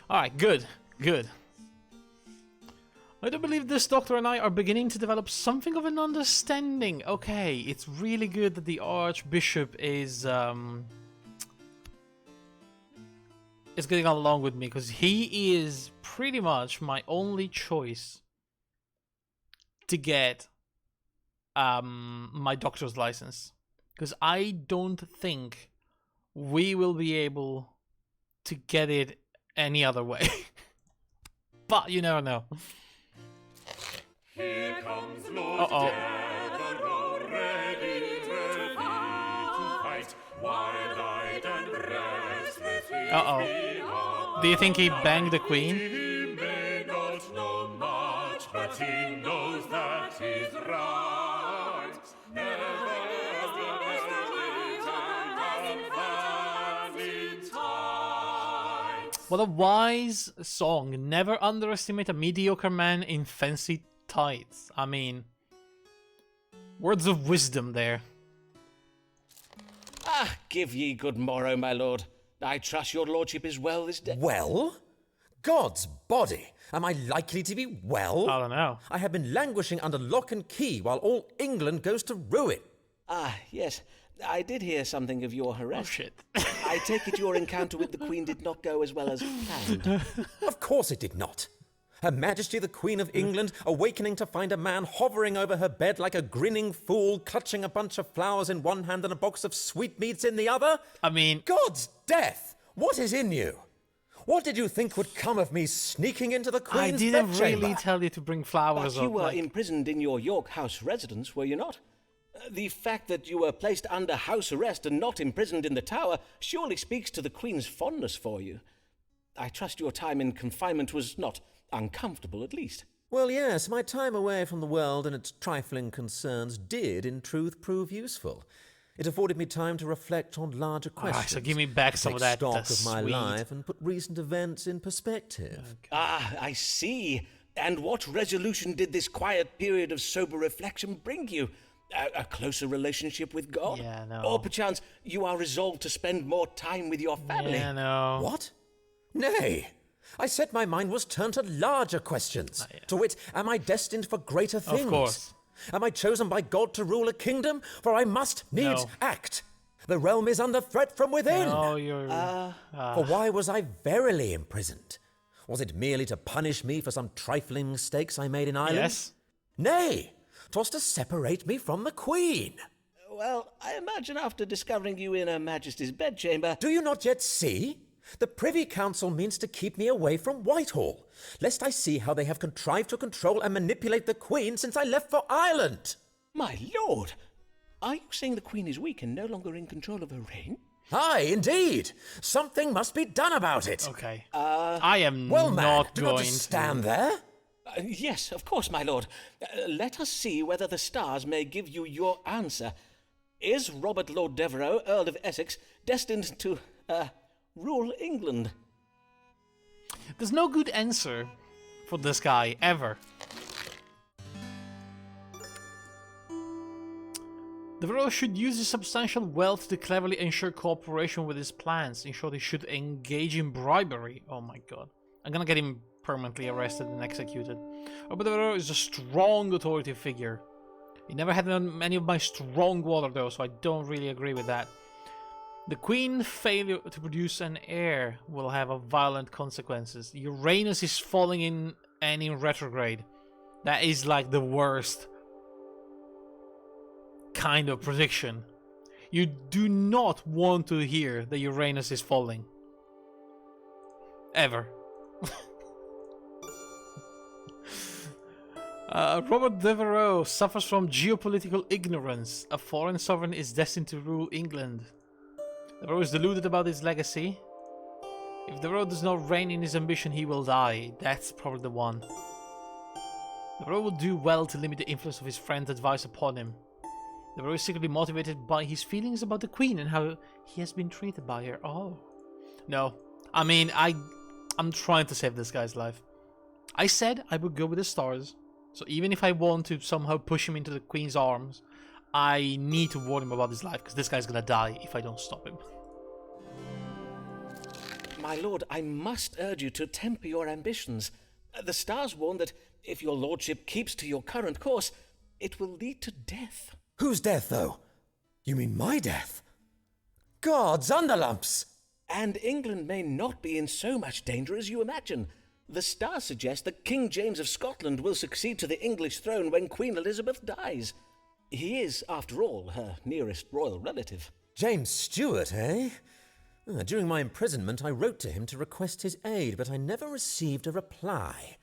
Alright, good. Good. I do believe this doctor and I are beginning to develop something of an understanding. Okay, it's really good that the Archbishop is getting along with me, because he is pretty much my only choice to get my doctor's license. Because I don't think we will be able to get it any other way. But you never know. Here comes Lord Devereux, ready to fight, wide-eyed and restless his behind. Do you think he banged the queen? He may not know much, but he knows that he's right. Never What a wise song. Never underestimate a mediocre man in fancy tights. I mean, words of wisdom there. Ah, give ye good morrow, my lord. I trust your lordship is well this day. Well? God's body! Am I likely to be well? I don't know. I have been languishing under lock and key while all England goes to ruin. Ah, yes. I did hear something of your harassment. Oh, shit. I take it your encounter with the Queen did not go as well as planned. Of course it did not. Her Majesty the Queen of England, awakening to find a man hovering over her bed like a grinning fool, clutching a bunch of flowers in one hand and a box of sweetmeats in the other? I mean... God's death! What is in you? What did you think would come of me sneaking into the Queen's I didn't bedchamber? really tell you to bring flowers But you up. were imprisoned in your York House residence, were you not? The fact that you were placed under house arrest and not imprisoned in the Tower surely speaks to the Queen's fondness for you. I trust your time in confinement was not uncomfortable, at least. Well, yes, my time away from the world and its trifling concerns did, in truth, prove useful. It afforded me time to reflect on larger questions. Alright, so give me back some of that. Take stock That's of my sweet. life and put recent events in perspective. Okay. Ah, I see. And what resolution did this quiet period of sober reflection bring you? A closer relationship with God? Yeah, no. Or perchance you are resolved to spend more time with your family? Yeah, no. What? Nay. I said my mind was turned to larger questions. To wit, am I destined for greater things? Of course. Am I chosen by God to rule a kingdom? For I must needs No. act. The realm is under threat from within. No, you're... For why was I verily imprisoned? Was it merely to punish me for some trifling mistakes I made in Ireland? Yes? Nay, 'twas to separate me from the Queen. Well, I imagine after discovering you in Her Majesty's bedchamber... Do you not yet see? The Privy Council means to keep me away from Whitehall, lest I see how they have contrived to control and manipulate the Queen since I left for Ireland. My lord! Are you saying the Queen is weak and no longer in control of her reign? Aye, indeed. Something must be done about it. Okay. I am Well, man, not do going not just stand to... there. Yes, of course, my lord. Let us see whether the stars may give you your answer. Is Robert Lord Devereux, Earl of Essex, destined to, rule England? There's no good answer for this guy, ever. Devereux should use his substantial wealth to cleverly ensure cooperation with his plans. In short, he should engage in bribery. Oh my god. I'm gonna get him permanently arrested and executed. Robert Devereux is a strong authority figure. He never had any of my strong water though, so I don't really agree with that. The Queen's failure to produce an heir will have a violent consequences. Uranus is falling in and in retrograde. That is like the worst kind of prediction. You do not want to hear that Uranus is falling. Ever. Robert Devereux suffers from geopolitical ignorance. A foreign sovereign is destined to rule England. Devereux is deluded about his legacy. If Devereux does not reign in his ambition, he will die. That's probably the one. Devereux would do well to limit the influence of his friend's advice upon him. Devereux is secretly motivated by his feelings about the Queen and how he has been treated by her. Oh. No. I mean, I'm trying to save this guy's life. I said I would go with the stars. So even if I want to somehow push him into the Queen's arms, I need to warn him about his life, because this guy's gonna die if I don't stop him. My lord, I must urge you to temper your ambitions. The stars warn that if your lordship keeps to your current course, it will lead to death. Whose death, though? You mean my death? God's underlumps! And England may not be in so much danger as you imagine. The stars suggest that King James of Scotland will succeed to the English throne when Queen Elizabeth dies. He is, after all, her nearest royal relative. James Stewart, eh? During my imprisonment, I wrote to him to request his aid, but I never received a reply.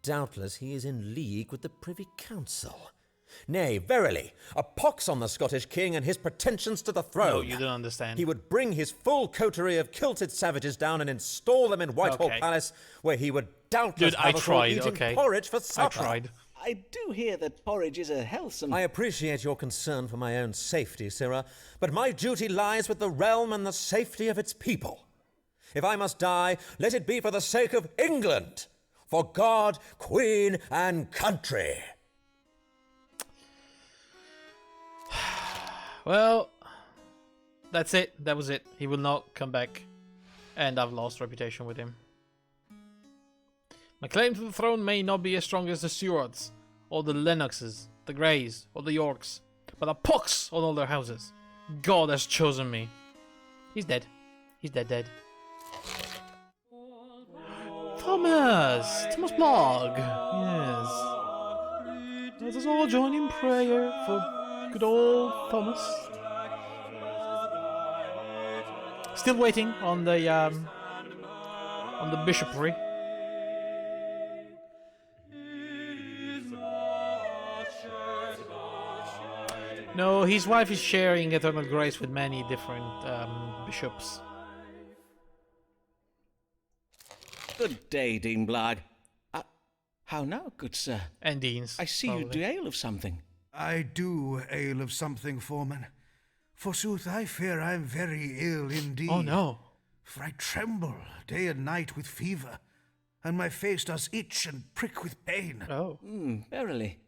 Doubtless he is in league with the Privy Council. Nay, verily, a pox on the Scottish king and his pretensions to the throne. No, you don't understand. He would bring his full coterie of kilted savages down and install them in Whitehall Okay. Palace, where he would doubtless Dude, I have us all tried, eating okay. porridge for supper. I tried. I do hear that porridge is a healthsome... I appreciate your concern for my own safety, Sirrah, but my duty lies with the realm and the safety of its people. If I must die, let it be for the sake of England, for God, Queen, and country. Well, that's it. That was it. He will not come back. And I've lost reputation with him. My claim to the throne may not be as strong as the Stuarts, or the Lennoxes, the Greys, or the Yorks, but a pox on all their houses. God has chosen me. He's dead. He's dead. Thomas! Thomas Blogg! Yes. Let us all join in prayer for good old Thomas. Still waiting on the bishopry. No, his wife is sharing eternal grace with many different bishops. Good day, Dean Blagg. How now, good sir? And deans. I see probably. you do ale of something. I do ale of something, Foreman. Forsooth, I fear I am very ill indeed. Oh no. For I tremble day and night with fever, and my face does itch and prick with pain. Oh. Verily.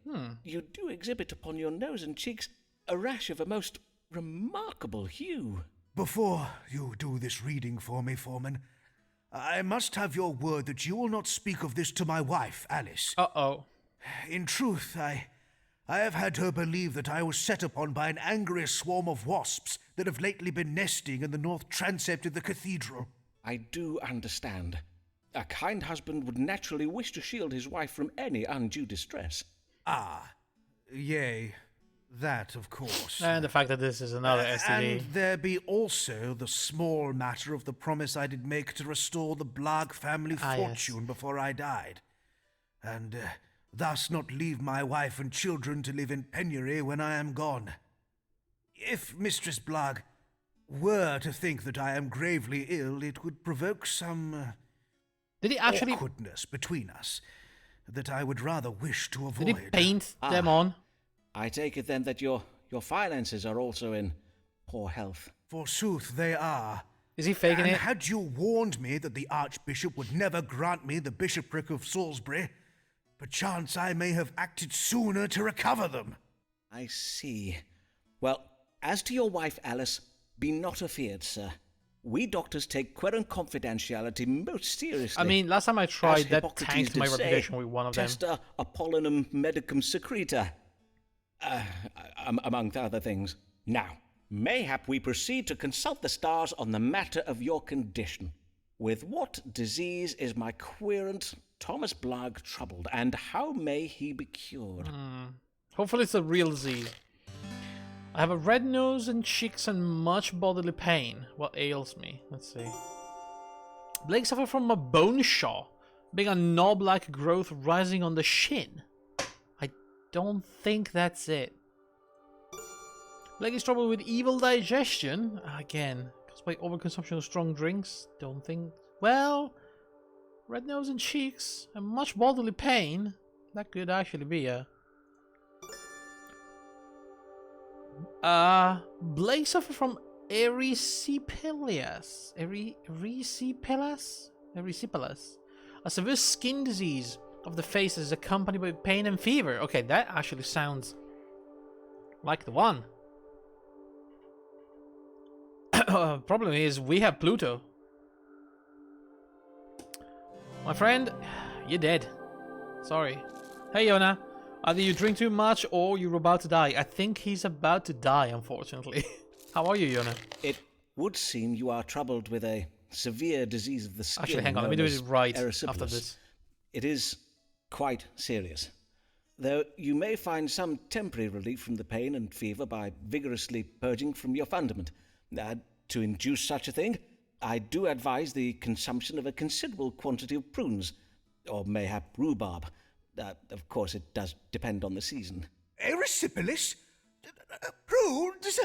You do exhibit upon your nose and cheeks a rash of a most remarkable hue. Before you do this reading for me, Foreman, I must have your word that you will not speak of this to my wife, Alice. Uh-oh. In truth, I have had her believe that I was set upon by an angry swarm of wasps that have lately been nesting in the north transept of the cathedral. I do understand. A kind husband would naturally wish to shield his wife from any undue distress. Ah, yea, that of course. And the fact that this is another STD. And there be also the small matter of the promise I did make to restore the Blagg family Yes. fortune before I died, and thus not leave my wife and children to live in penury when I am gone. If Mistress Blagg were to think that I am gravely ill, it would provoke some Did he actually... awkwardness between us that I would rather wish to avoid. Did he paint them on? I take it then that your finances are also in poor health. Forsooth they are. Is he faking And it? had you warned me that the Archbishop would never grant me the bishopric of Salisbury, perchance I may have acted sooner to recover them. I see. Well, as to your wife, Alice, be not afeard, sir. We doctors take querent confidentiality most seriously. I mean, last time I tried, As that Hippocrates tanked my did say, reputation with one of them. Testa Apollinum medicum secreta. Among other things. Now, mayhap we proceed to consult the stars on the matter of your condition. With what disease is my querent Thomas Blagg troubled, and how may he be cured? Hopefully it's a real Z. I have a red nose and cheeks and much bodily pain. What ails me? Let's see. Blake suffered from a bone shaw, being a knob-like growth rising on the shin. I don't think that's it. Blake is troubled with evil digestion. Again, caused by overconsumption of strong drinks. Don't think... Well, red nose and cheeks and much bodily pain. That could actually be a... Blake suffered from erysipelas. Erysipelas? A severe skin disease of the face is accompanied by pain and fever. Okay, that actually sounds like the one. Problem is, we have Pluto. My friend, you're dead. Sorry. Hey, Yona. Either you drink too much or you're about to die. I think he's about to die, unfortunately. How are you, Yona? It would seem you are troubled with a severe disease of the skin. Actually, hang on. Let me do it right after this. It is quite serious. Though you may find some temporary relief from the pain and fever by vigorously purging from your fundament. To induce such a thing, I do advise the consumption of a considerable quantity of prunes, or mayhap rhubarb. Of course, it does depend on the season. Erysipelas? Prunes?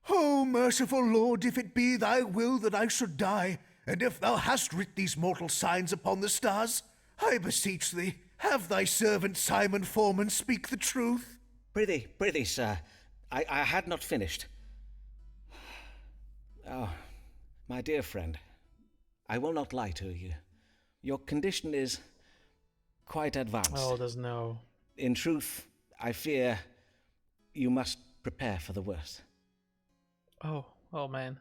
Oh, merciful Lord, if it be thy will that I should die, and if thou hast writ these mortal signs upon the stars, I beseech thee, have thy servant Simon Foreman speak the truth. Prithee, sir, I had not finished. Oh, my dear friend, I will not lie to you. Your condition is quite advanced. Oh, there's no... In truth, I fear you must prepare for the worst. Oh man.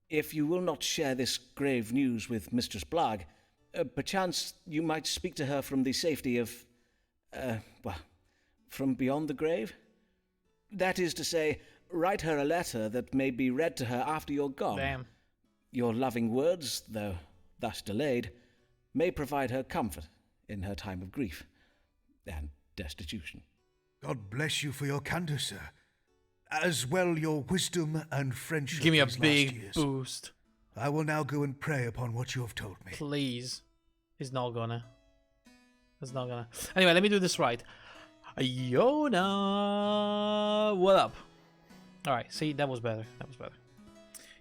If you will not share this grave news with Mistress Blagg, perchance you might speak to her from the safety of, from beyond the grave? That is to say, write her a letter that may be read to her after you're gone. Damn. Your loving words, though thus delayed, may provide her comfort in her time of grief and destitution. God bless you for your candour, sir. As well your wisdom and friendship. Give me a these last big years. boost. I will now go and pray upon what you have told me. Please. He's not gonna. He's not gonna. Anyway, let me do this right. Yona, what up? Alright, see, that was better. That was better.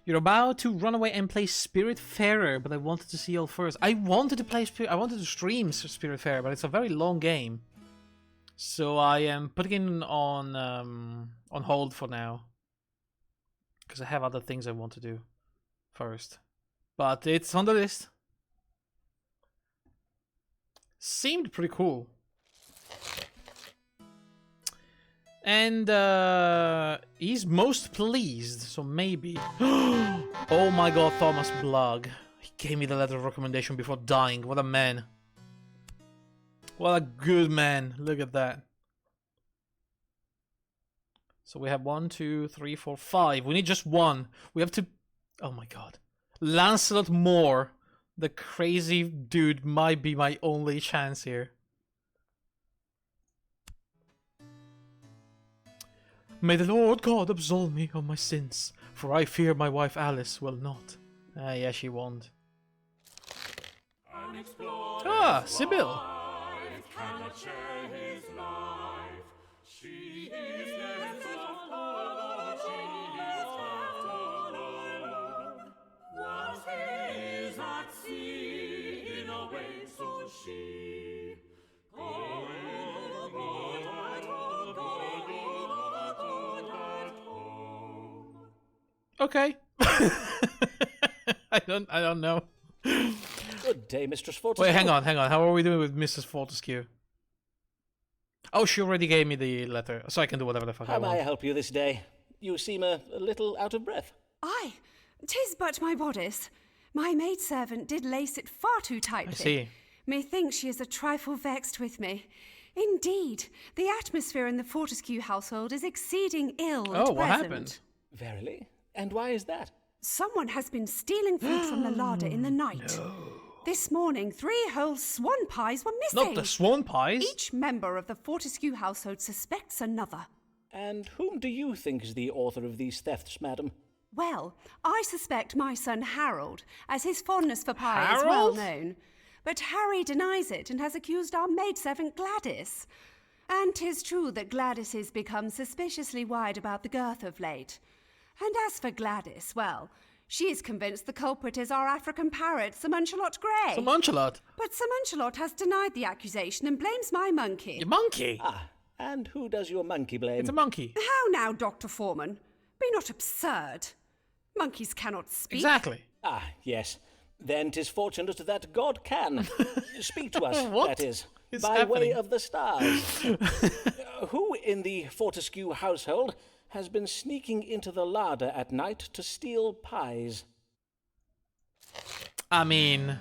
You're about to run away and play Spiritfarer, but I wanted to see you all first. I wanted to stream Spiritfarer, but it's a very long game. So I am putting it on hold for now. Because I have other things I want to do first. But it's on the list. Seemed pretty cool. And he's most pleased, so maybe. Oh my god, Thomas Blagg. He gave me the letter of recommendation before dying. What a man. What a good man. Look at that. So we have 1, 2, 3, 4, 5. We need just one. We have to... Oh my god. Lancelot Moore. The crazy dude might be my only chance here. May the Lord God absolve me of my sins, for I fear my wife Alice will not. Yeah, she won't. Ah, Sibyl. Cannot share his life. She is left alone. She is left alone. Whilst he is at sea, in a way so she. Okay. I don't know. Good day, Mistress Fortescue. Wait, hang on. How are we doing with Mrs. Fortescue? Oh, she already gave me the letter, so I can do whatever the fuck I How want. may I help you this day? You seem a little out of breath. Aye, 'tis but my bodice. My maidservant did lace it far too tightly. I see. Methinks she is a trifle vexed with me. Indeed, the atmosphere in the Fortescue household is exceeding ill at Oh, what present. happened? Verily? And why is that? Someone has been stealing food from the larder in the night. No. This morning, 3 whole swan pies were missing. Not the swan pies. Each member of the Fortescue household suspects another. And whom do you think is the author of these thefts, madam? Well, I suspect my son Harold, as his fondness for pie is well Harold? known. But Harry denies it and has accused our maidservant Gladys. And 'tis true that Gladys has become suspiciously wide about the girth of late. And as for Gladys, well, she is convinced the culprit is our African parrot, Sir Muncelot Grey. Sir Muncelot. But Sir Muncelot has denied the accusation and blames my monkey. Your monkey. Ah, and who does your monkey blame? It's a monkey. How now, Dr. Foreman? Be not absurd. Monkeys cannot speak. Exactly. Ah, yes. Then 'tis fortunate that God can speak to us, What that is, is by way happening? of the stars. Who in the Fortescue household has been sneaking into the larder at night to steal pies? I mean,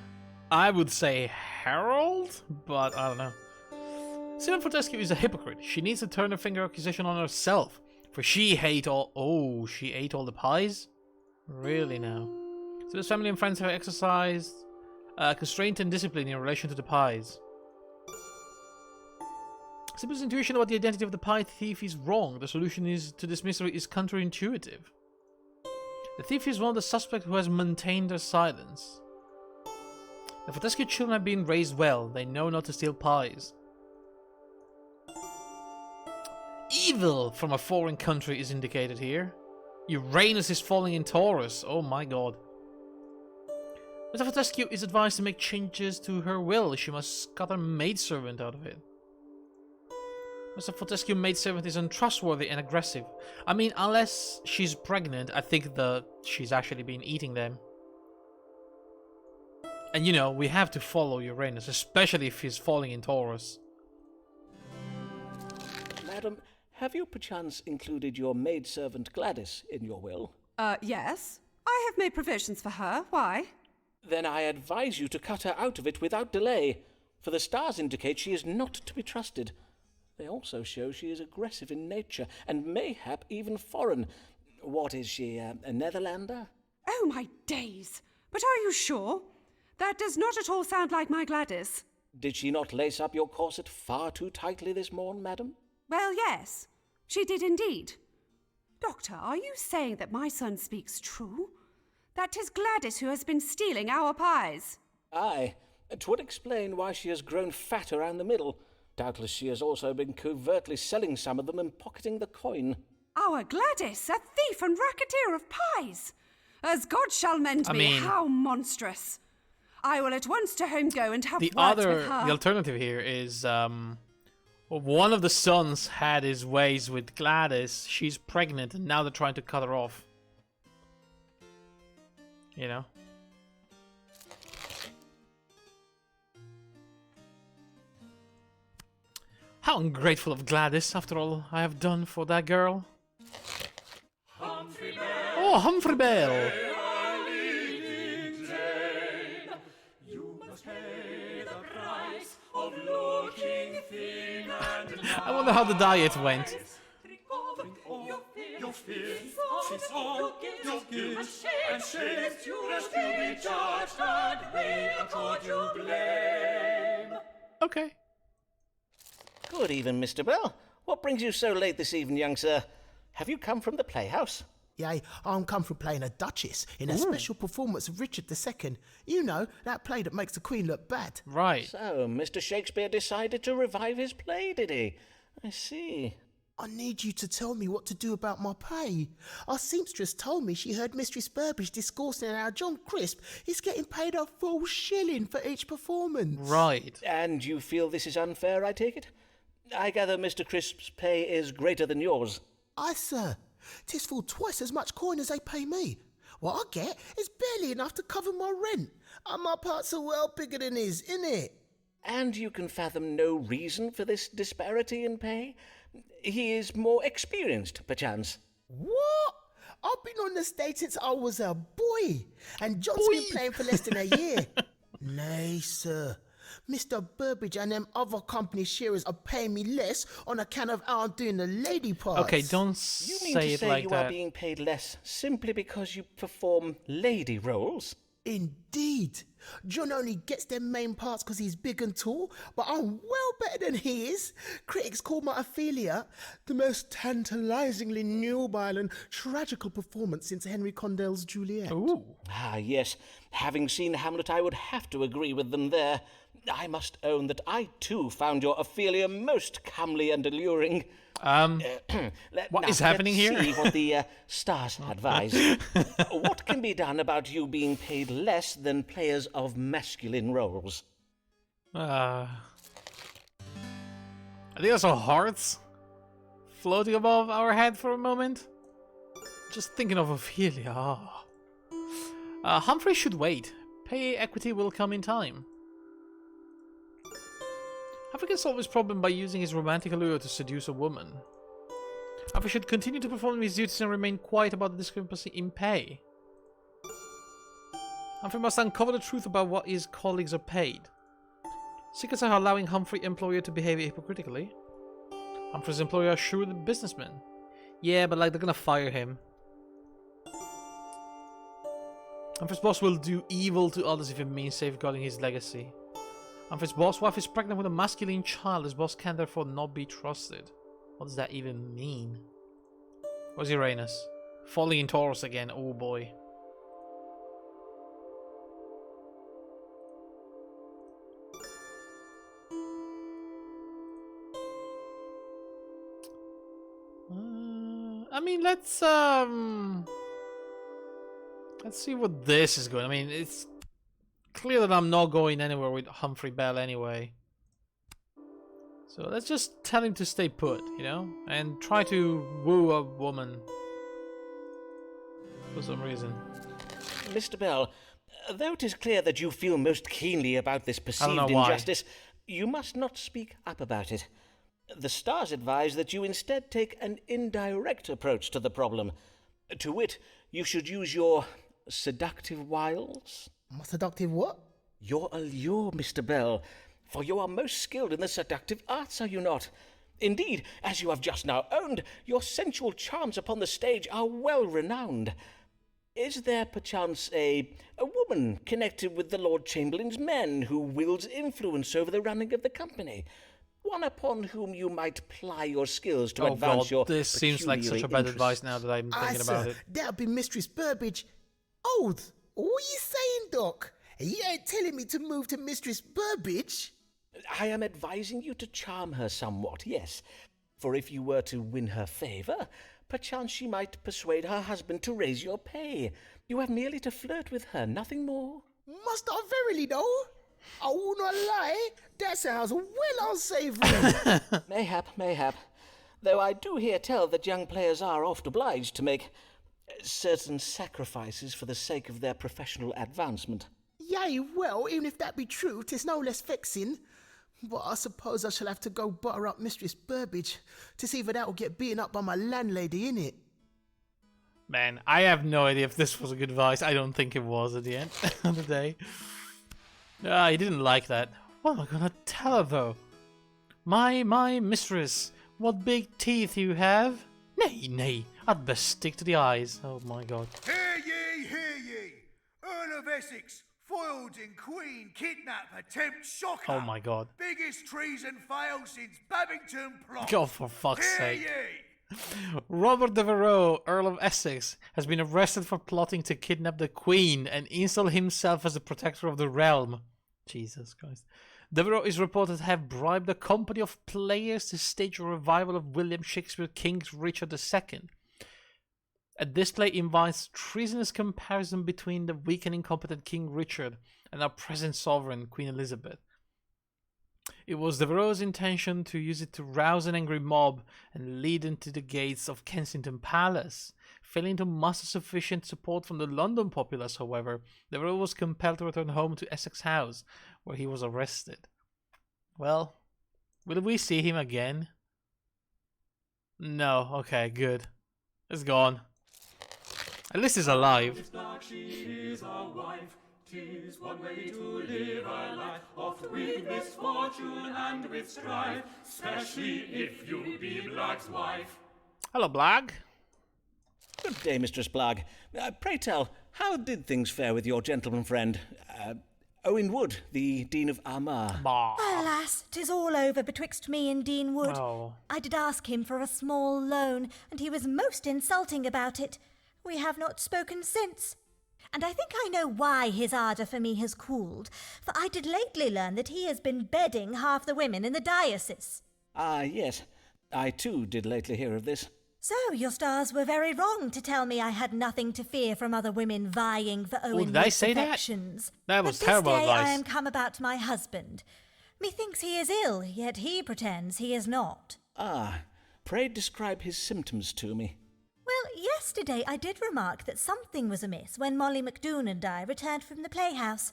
I would say Harold, but I don't know. Simon Fortescue is a hypocrite. She needs to turn her finger accusation on herself, for she ate all. Oh, she ate all the pies. Really now? So his family and friends have exercised constraint and discipline in relation to the pies. Sibyl's intuition about the identity of the pie thief is wrong. The solution is to this mystery is counterintuitive. The thief is one of the suspects who has maintained their silence. The Fortescue children have been raised well. They know not to steal pies. Evil from a foreign country is indicated here. Uranus is falling in Taurus. Oh my god. Mr. Fortescue is advised to make changes to her will. She must cut her maidservant out of it. Mr. Fortescue maidservant is untrustworthy and aggressive. I mean, unless she's pregnant, I think that she's actually been eating them. And you know, we have to follow Uranus, especially if he's falling in Taurus. Madam, have you perchance included your maidservant Gladys in your will? Yes. I have made provisions for her. Why? Then I advise you to cut her out of it without delay, for the stars indicate she is not to be trusted. They also show she is aggressive in nature, and mayhap even foreign. What is she, a Netherlander? Oh, my days. But are you sure? That does not at all sound like my Gladys. Did she not lace up your corset far too tightly this morn, madam? Well, yes. She did indeed. Doctor, are you saying that my son speaks true? That 'tis Gladys who has been stealing our pies? Aye. 'Twould explain why she has grown fat around the middle. Doubtless she has also been covertly selling some of them and pocketing the coin. Our Gladys, a thief and racketeer of pies! As God shall mend me, mean, how monstrous! I will at once to home go and have The words with her. the alternative here is, one of the sons had his ways with Gladys. She's pregnant, and now they're trying to cut her off. You know? How ungrateful of Gladys, after all I have done for that girl. Humphrey Bell, Oh, Humphrey Bell! a leading tale. You must pay the price of looking thin and I wonder how the diet went. recovering all your fears. It's all your guilt and shame. You're to be judged and we accord you blame. Okay. Good even, Mr. Bell. What brings you so late this evening, young sir? Have you come from the playhouse? Yea, I'm come from playing a Duchess in a special performance of Richard II. You know, that play that makes the Queen look bad. Right. So, Mr. Shakespeare decided to revive his play, did he? I see. I need you to tell me what to do about my pay. Our seamstress told me she heard Mistress Burbage discoursing how John Crisp is getting paid a full shilling for each performance. Right. And you feel this is unfair, I take it? I gather Mr. Crisp's pay is greater than yours. Aye, sir. 'Tis full twice as much coin as they pay me. What I get is barely enough to cover my rent. And my parts are well bigger than his, innit? And you can fathom no reason for this disparity in pay? He is more experienced, perchance. What? I've been on the stage since I was a boy, and John's been playing for less than a year. Nay, sir. Mr. Burbage and them other company sharers are paying me less on account of how I'm doing the lady parts. Okay, don't You mean say to it say like you that. are being paid less simply because you perform lady roles? Indeed. John only gets them main parts because he's big and tall, but I'm well better than he is. Critics call my Ophelia the most tantalisingly nubile and tragical performance since Henry Condell's Juliet. Ooh. Ah, yes. Having seen Hamlet, I would have to agree with them there. I must own that I too found your Ophelia most comely and alluring. What is happening here? Let's see what the stars advise. What can be done about you being paid less than players of masculine roles? I think I saw hearts floating above our head for a moment. Just thinking of Ophelia. Humphrey should wait. Pay equity will come in time. Humphrey can solve his problem by using his romantic allure to seduce a woman. Humphrey should continue to perform his duties and remain quiet about the discrepancy in pay. Humphrey must uncover the truth about what his colleagues are paid. Secrets are allowing Humphrey's employer to behave hypocritically. Humphrey's employer are shrewd businessmen. Yeah, but like they're gonna fire him. Humphrey's boss will do evil to others if it means safeguarding his legacy. Humphrey's boss' wife is pregnant with a masculine child. His boss can therefore not be trusted. What does that even mean? Where's Uranus? Falling in Taurus again. Oh boy. I mean, let's see what this is going. I mean, it's clear that I'm not going anywhere with Humphrey Bell anyway. So let's just tell him to stay put, you know, and try to woo a woman for some reason. Mr. Bell, though it is clear that you feel most keenly about this perceived injustice, you must not speak up about it. The stars advise that you instead take an indirect approach to the problem. To wit, you should use your seductive wiles. Seductive what? Your allure, Mr. Bell, for you are most skilled in the seductive arts, are you not? Indeed, as you have just now owned, your sensual charms upon the stage are well renowned. Is there perchance a woman connected with the Lord Chamberlain's men who wields influence over the running of the company? One upon whom you might ply your skills to advance your this seems like such a bad advice now that I'm thinking about it. That'd be Mistress Burbage. Oath, what are you saying, Doc? You ain't telling me to move to Mistress Burbage? I am advising you to charm her somewhat, yes. For if you were to win her favour, perchance she might persuade her husband to raise your pay. You have merely to flirt with her, nothing more. Must I verily, though? I will not lie, that sounds well unsavoury. Mayhap. Though I do hear tell that young players are oft obliged to make certain sacrifices for the sake of their professional advancement. Yea, well, even if that be true, 'tis no less vexing. But I suppose I shall have to go butter up Mistress Burbage to see if that will get beaten up by my landlady, innit? Man, I have no idea if this was a good advice. I don't think it was at the end of the day. He didn't like that. What am I gonna tell her though? My mistress, what big teeth you have. Nay, I'd best stick to the eyes. Oh my god. Hear ye! Earl of Essex, foiled in Queen, kidnap, attempt, shocker. Oh my god. Biggest treason fail since Babington plot. God, for fuck's Hear sake. ye! Robert Devereux, Earl of Essex, has been arrested for plotting to kidnap the Queen and install himself as the protector of the realm. Jesus Christ. Devereux is reported to have bribed a company of players to stage a revival of William Shakespeare King's Richard II. A display invites treasonous comparison between the weak and incompetent King Richard and our present sovereign, Queen Elizabeth. It was Devereux's intention to use it to rouse an angry mob and lead into the gates of Kensington Palace. Failing to muster sufficient support from the London populace, however, Devereux was compelled to return home to Essex House, where he was arrested. Well, will we see him again? No, okay, good. It's gone. At least he's alive. She is a wife. 'Tis one way to live a life, oft with misfortune and with strife, especially if you be Blag's wife. Hello, Blag. Good day, Mistress Blag. Pray tell, how did things fare with your gentleman friend, Owen Wood, the Dean of Armagh? Alas, 'tis all over betwixt me and Dean Wood. Oh. I did ask him for a small loan, and he was most insulting about it. We have not spoken since. And I think I know why his ardour for me has cooled, for I did lately learn that he has been bedding half the women in the diocese. Ah, yes. I too did lately hear of this. So your stars were very wrong to tell me I had nothing to fear from other women vying for Owen did I Wood's say that? affections. That was but terrible this day advice. I am come about my husband. Methinks he is ill, yet he pretends he is not. Ah, pray describe his symptoms to me. Well, yesterday I did remark that something was amiss when Molly McDoon and I returned from the playhouse.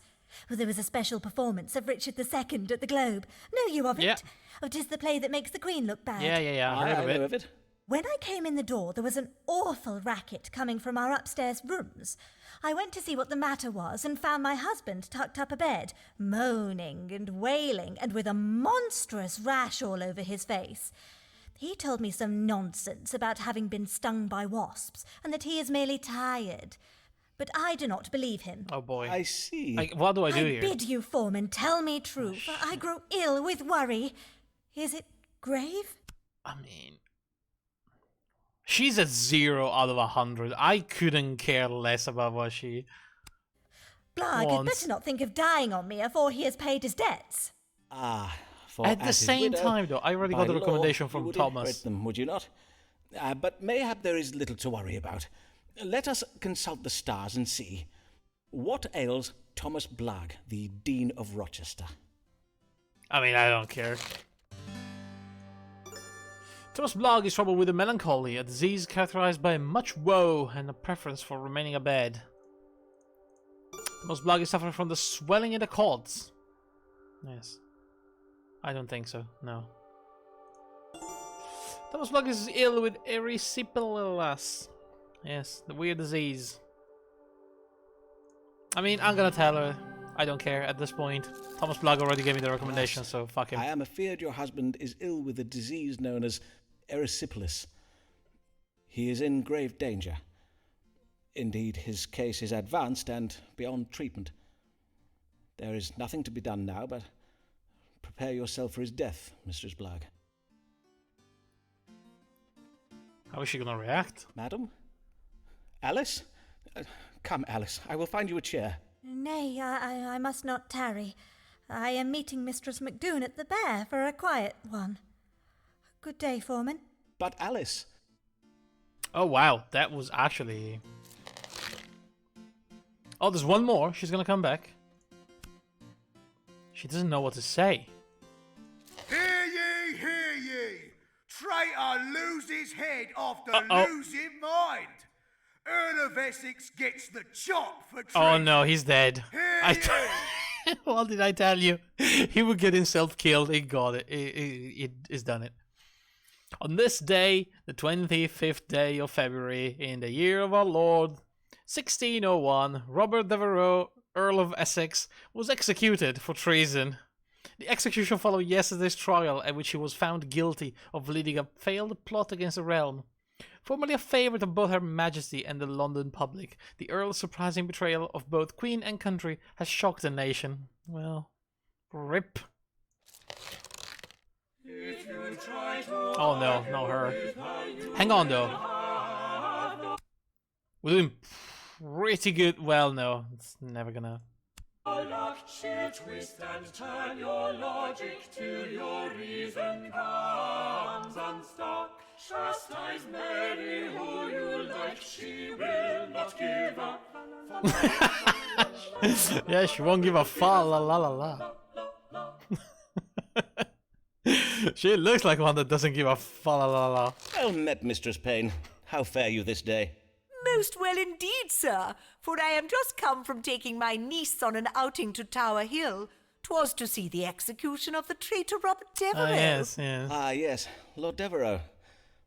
Well, there was a special performance of Richard II at the Globe. Know you of it? Yeah. Oh, 'tis the play that makes the Queen look bad. Yeah, I heard of I it. know of it. When I came in the door, there was an awful racket coming from our upstairs rooms. I went to see what the matter was and found my husband tucked up abed, moaning and wailing, and with a monstrous rash all over his face. He told me some nonsense about having been stung by wasps, and that he is merely tired. But I do not believe him. Oh boy. I see. What do I do I here? bid you, Foreman, tell me true, for I grow ill with worry. Is it grave? I mean, she's at 0 out of 100. I couldn't care less about what she Blarg had wants. better not think of dying on me afore he has paid his debts. Ah, for At the as his same widow, time, though, I already by got the law, recommendation you from would Thomas. inherit them, would you not? But mayhap there is little to worry about. Let us consult the stars and see. What ails Thomas Blarg, the Dean of Rochester? I mean, I don't care. Thomas Blarg is troubled with a melancholy, a disease characterized by much woe and a preference for remaining abed. Thomas Blarg is suffering from the swelling in the cords. Yes. I don't think so, no. Thomas Blarg is ill with erysipelas. Yes, the weird disease. I mean, I'm gonna tell her. I don't care at this point. Thomas Blarg already gave me the recommendation, so fuck him. I am afeard your husband is ill with a disease known as erysipelas. He is in grave danger. Indeed, his case is advanced and beyond treatment. There is nothing to be done now, but prepare yourself for his death, Mistress Blarg. How is she gonna react? Madam? Alice? Come, Alice, I will find you a chair. Nay, I must not tarry. I am meeting Mistress McDoon at the Bear for a quiet one. Good day, Foreman. But Alice... Oh wow, that was actually... Oh, there's one more. She's gonna come back. She doesn't know what to say. Hear ye, hear ye! Traitor loses head after Uh-oh. losing mind. Earl of Essex gets the chop for treason. Oh no, he's dead. Hear ye! What did I tell you? He would get himself killed. He got it. He's done it. On this day, the 25th day of February, in the year of our Lord, 1601, Robert Devereux, Earl of Essex, was executed for treason. The execution followed yesterday's trial, at which he was found guilty of leading a failed plot against the realm. Formerly a favourite of both Her Majesty and the London public, the Earl's surprising betrayal of both Queen and country has shocked the nation. Well, rip. Oh no, not her. Hang on though. We're doing pretty good. Well, no, it's never gonna. She'll twist and turn your logic till your reason comes unstuck. Chastise Mary who you like, she will not give up. Yeah, she won't give a fa la la la la. She looks like one that doesn't give a fa la la la. Well met, Mistress Payne. How fare you this day? Most well indeed, sir, for I am just come from taking my niece on an outing to Tower Hill. 'Twas to see the execution of the traitor Robert Devereux. Oh, yes, yes. Ah, yes, Lord Devereux.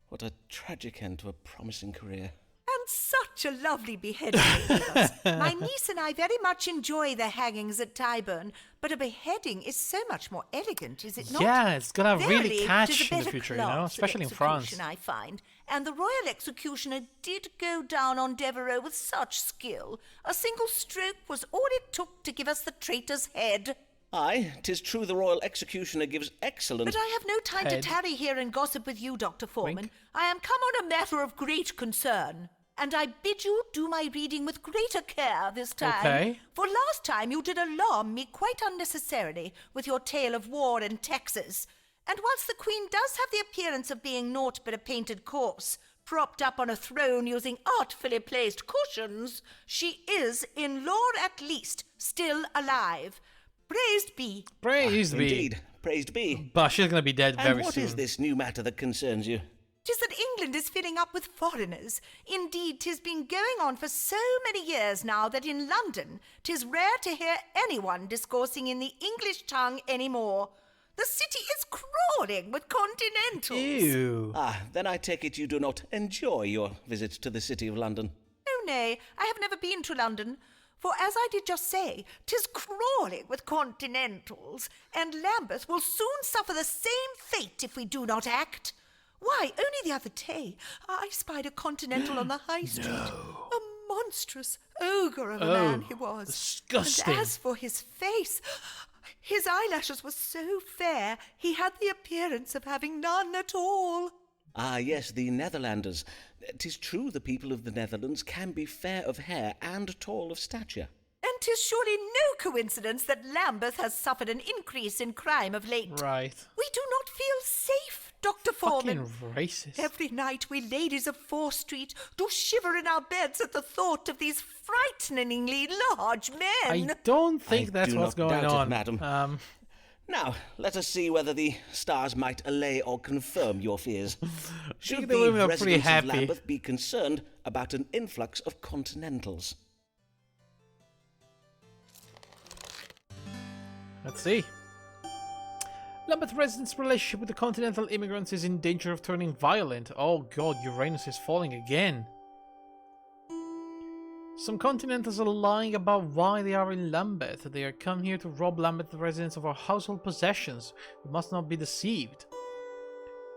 What a tragic end to a promising career. And such a lovely beheading it was. My niece and I very much enjoy the hangings at Tyburn, but a beheading is so much more elegant, is it not? Yeah, it's gonna really Verily, catch 'tis a in the better future, class of especially in France. execution, I find. And the royal executioner did go down on Devereux with such skill. A single stroke was all it took to give us the traitor's head. Aye, 'tis true the royal executioner gives excellent... But I have no time Head. to tarry here and gossip with you, Dr. Foreman. Wink. I am come on a matter of great concern. And I bid you do my reading with greater care this time. Okay. For last time you did alarm me quite unnecessarily with your tale of war in Texas. And whilst the Queen does have the appearance of being naught but a painted corpse, propped up on a throne using artfully placed cushions, she is, in lore at least, still alive. Praised be. Praised be. Indeed, praised be. But she's gonna be dead And very what soon. is this new matter that concerns you? 'Tis that England is filling up with foreigners. Indeed, 'tis been going on for so many years now that in London 'tis rare to hear anyone discoursing in the English tongue any more. The city is crawling with continentals. Ew. Ah, then I take it you do not enjoy your visit to the City of London. Oh, nay, I have never been to London. For as I did just say, 'tis crawling with continentals, and Lambeth will soon suffer the same fate if we do not act. Why, only the other day, I spied a continental on the high street. A monstrous ogre of a man he was. Disgusting. And as for his face, his eyelashes were so fair, he had the appearance of having none at all. Ah, yes, the Netherlanders. 'Tis true the people of the Netherlands can be fair of hair and tall of stature. And 'tis surely no coincidence that Lambeth has suffered an increase in crime of late. Right. We do not feel safe, Dr. Foreman. Fucking racist. Every night we ladies of Fore Street do shiver in our beds at the thought of these frighteningly large men. I don't think I that's do what's not going doubt it, on. madam. Now, let us see whether the stars might allay or confirm your fears. Should the women the are pretty residents of happy. Lambeth be concerned about an influx of continentals? Let's see. Lambeth residents' relationship with the continental immigrants is in danger of turning violent. Oh god, Uranus is falling again. Some continentals are lying about why they are in Lambeth. They are come here to rob Lambeth residents of our household possessions. We must not be deceived.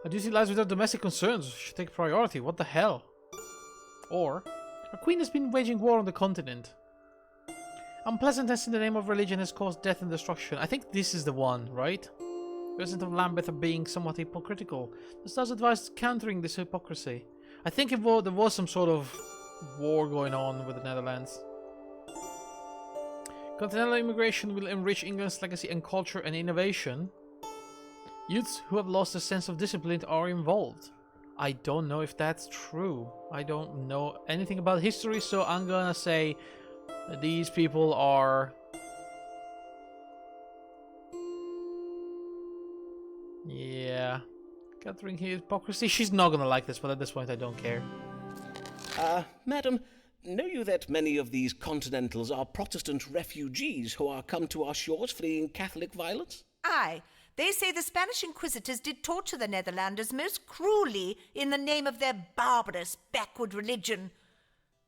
Our duty lies with our domestic concerns. We should take priority. What the hell? Or, our queen has been waging war on the continent. Unpleasantness in the name of religion has caused death and destruction. I think this is the one, right? Residents of Lambeth are being somewhat hypocritical. The stars advise countering this hypocrisy. I think there was some sort of war going on with the Netherlands. Continental immigration will enrich England's legacy and culture and innovation. Youths who have lost a sense of discipline are involved. I don't know if that's true. I don't know anything about history, so I'm gonna say that these people are... yeah. Countering hypocrisy. She's not gonna like this, but at this point I don't care. Madam, know you that many of these continentals are Protestant refugees who are come to our shores fleeing Catholic violence? Aye, they say the Spanish inquisitors did torture the Netherlanders most cruelly in the name of their barbarous, backward religion.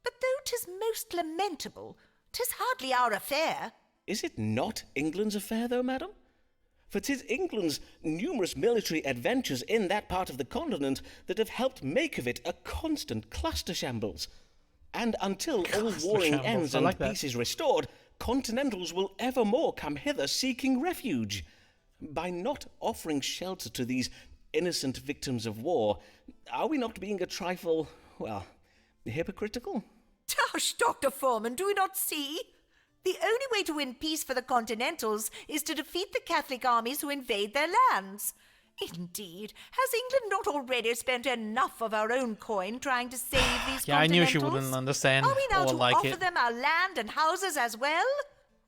But though 'tis most lamentable, 'tis hardly our affair. Is it not England's affair, though, madam? For 'tis England's numerous military adventures in that part of the continent that have helped make of it a constant cluster shambles. And until all warring shambles, ends I and like that. peace is restored, continentals will evermore come hither seeking refuge. By not offering shelter to these innocent victims of war, are we not being a trifle, well, hypocritical? Tush, Dr. Foreman, do we not see? The only way to win peace for the Continentals is to defeat the Catholic armies who invade their lands. Indeed, has England not already spent enough of our own coin trying to save these Yeah, I knew Continentals? she wouldn't understand Are we now or to like offer it. them our land and houses as well?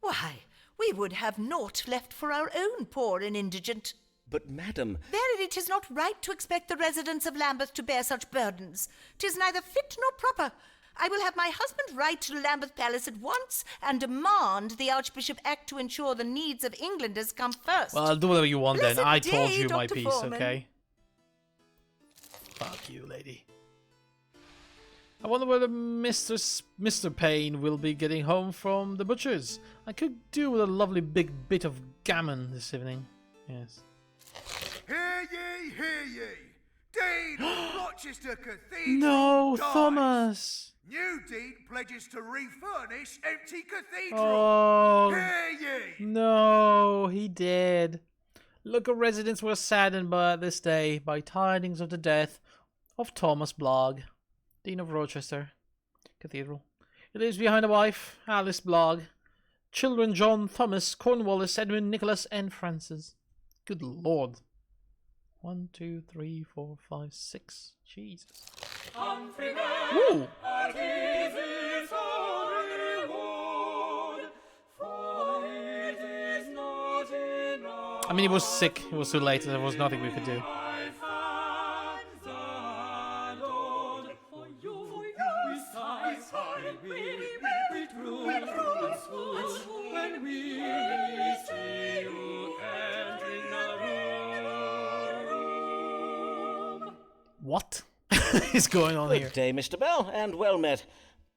Why, we would have naught left for our own poor and indigent. But, madam, Verily, 'tis not right to expect the residents of Lambeth to bear such burdens. 'Tis neither fit nor proper. I will have my husband write to Lambeth Palace at once and demand the Archbishop act to ensure the needs of Englanders come first. Well, I'll do whatever you want then. Blessed I told day, you my Dr. piece, Foreman. okay? Fuck you, lady. I wonder whether Mr. Payne will be getting home from the butcher's. I could do with a lovely big bit of gammon this evening. Yes. Hear ye, hear ye! Dean of Rochester Cathedral No, dies. Thomas! New deed pledges to refurnish empty cathedral. Oh, Hear ye! no, he did. Local residents were saddened by this day by tidings of the death of Thomas Blogg, Dean of Rochester Cathedral. He leaves behind a wife, Alice Blogg, children John, Thomas, Cornwallis, Edmund, Nicholas, and Francis. Good lord. 1, 2, 3, 4, 5, 6. Jesus. Humphrey Ooh. and his is our reward, for it is not enough. I mean, he was sick. It was too late. There was nothing we could do. I find the Lord for you we sigh, we true and swoon when we see you entering the room. What is going on here? Good day, Mr. Bell, and well met.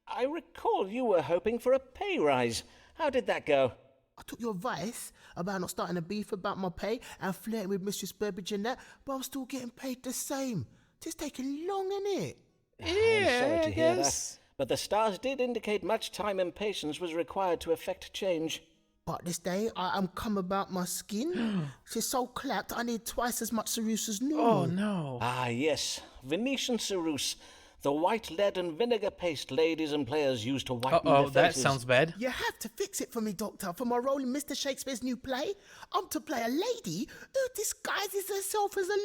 I recall you were hoping for a pay rise. How did that go? I took your advice about not starting a beef about my pay and flirting with Mistress Burbage and that, but I'm still getting paid the same. It's taking long, innit? I'm sorry to I hear guess. that. But the stars did indicate much time and patience was required to effect change. But this day, I am come about my skin. She's so clapped, I need twice as much ceruse as normal. Oh no. Ah, yes. Venetian ceruse. The white lead and vinegar paste ladies and players use to whiten Uh-oh, their that faces. sounds bad. You have to fix it for me, Doctor, for my role in Mr. Shakespeare's new play. I'm to play a lady who disguises herself as a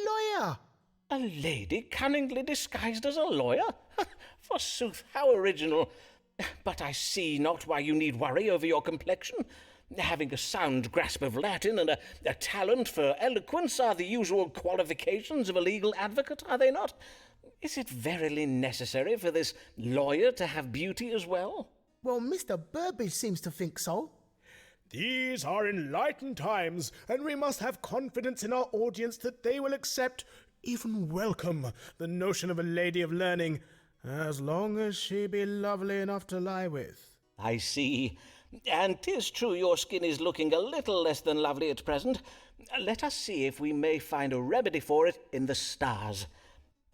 lawyer. A lady cunningly disguised as a lawyer? Forsooth, how original. But I see not why you need worry over your complexion. Having a sound grasp of Latin and a talent for eloquence are the usual qualifications of a legal advocate, are they not? Is it verily necessary for this lawyer to have beauty as well? Well, Mr. Burbage seems to think so. These are enlightened times, and we must have confidence in our audience that they will accept, even welcome, the notion of a lady of learning, as long as she be lovely enough to lie with. I see. And 'tis true your skin is looking a little less than lovely at present. Let us see if we may find a remedy for it in the stars.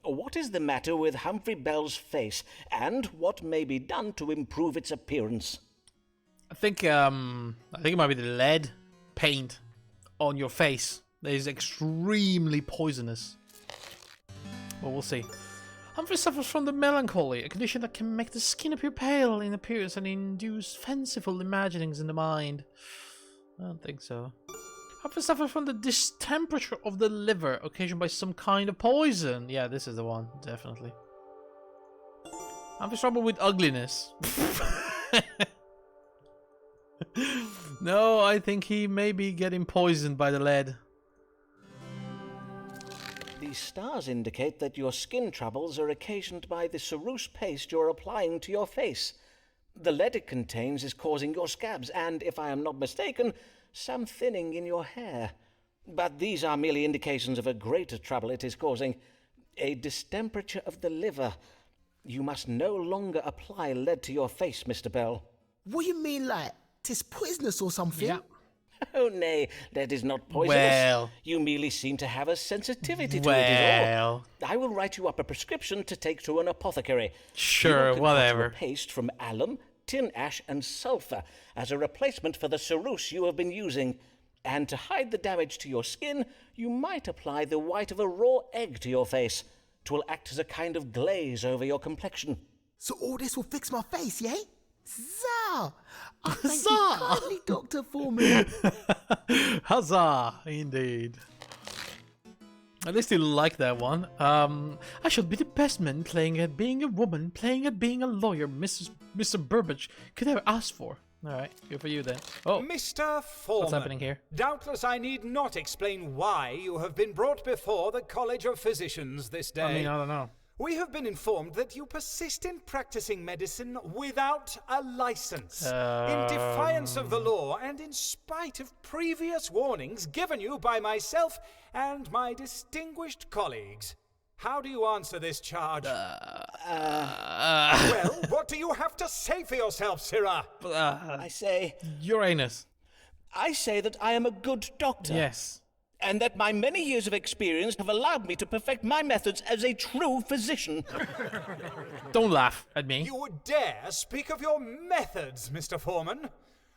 What is the matter with Humphrey Bell's face, and what may be done to improve its appearance? I think it might be the lead paint on your face that is extremely poisonous. But we'll see. Humphrey suffers from the melancholy, a condition that can make the skin appear pale in appearance and induce fanciful imaginings in the mind. I don't think so. Humphrey suffers from the distemperature of the liver, occasioned by some kind of poison. Yeah, this is the one, definitely. Humphrey's trouble with ugliness. No, I think he may be getting poisoned by the lead. The stars indicate that your skin troubles are occasioned by the ceruse paste you're applying to your face. The lead it contains is causing your scabs, and, if I am not mistaken, some thinning in your hair. But these are merely indications of a greater trouble it is causing, a distemperature of the liver. You must no longer apply lead to your face, Mr. Bell. What you mean, like, 'tis poisonous or something? Yeah. Oh, nay, lead is not poisonous. Well. You merely seem to have a sensitivity to it, is all. Well. I will write you up a prescription to take to an apothecary. Sure, You can whatever. concoct a paste from alum, tin ash, and sulphur as a replacement for the ceruse you have been using. And to hide the damage to your skin, you might apply the white of a raw egg to your face. 'Twill act as a kind of glaze over your complexion. So all this will fix my face, yay? Zah! I thank Zah! you kindly, Dr. Foreman. Huzzah! Indeed. At least you like that one. I shall be the best man playing at being a woman, playing at being a lawyer, Mr. Burbage could ever ask for. Alright, good for you then. Oh, Mr. Foreman, what's happening here? Doubtless I need not explain why you have been brought before the College of Physicians this day. I mean, I don't know. We have been informed that you persist in practicing medicine without a license, in defiance of the law and in spite of previous warnings given you by myself and my distinguished colleagues. How do you answer this charge? Well, what do you have to say for yourself, Sirrah? I say Uranus. that I am a good doctor. Yes. And that my many years of experience have allowed me to perfect my methods as a true physician. Don't laugh at me. You would dare speak of your methods, Mr. Foreman?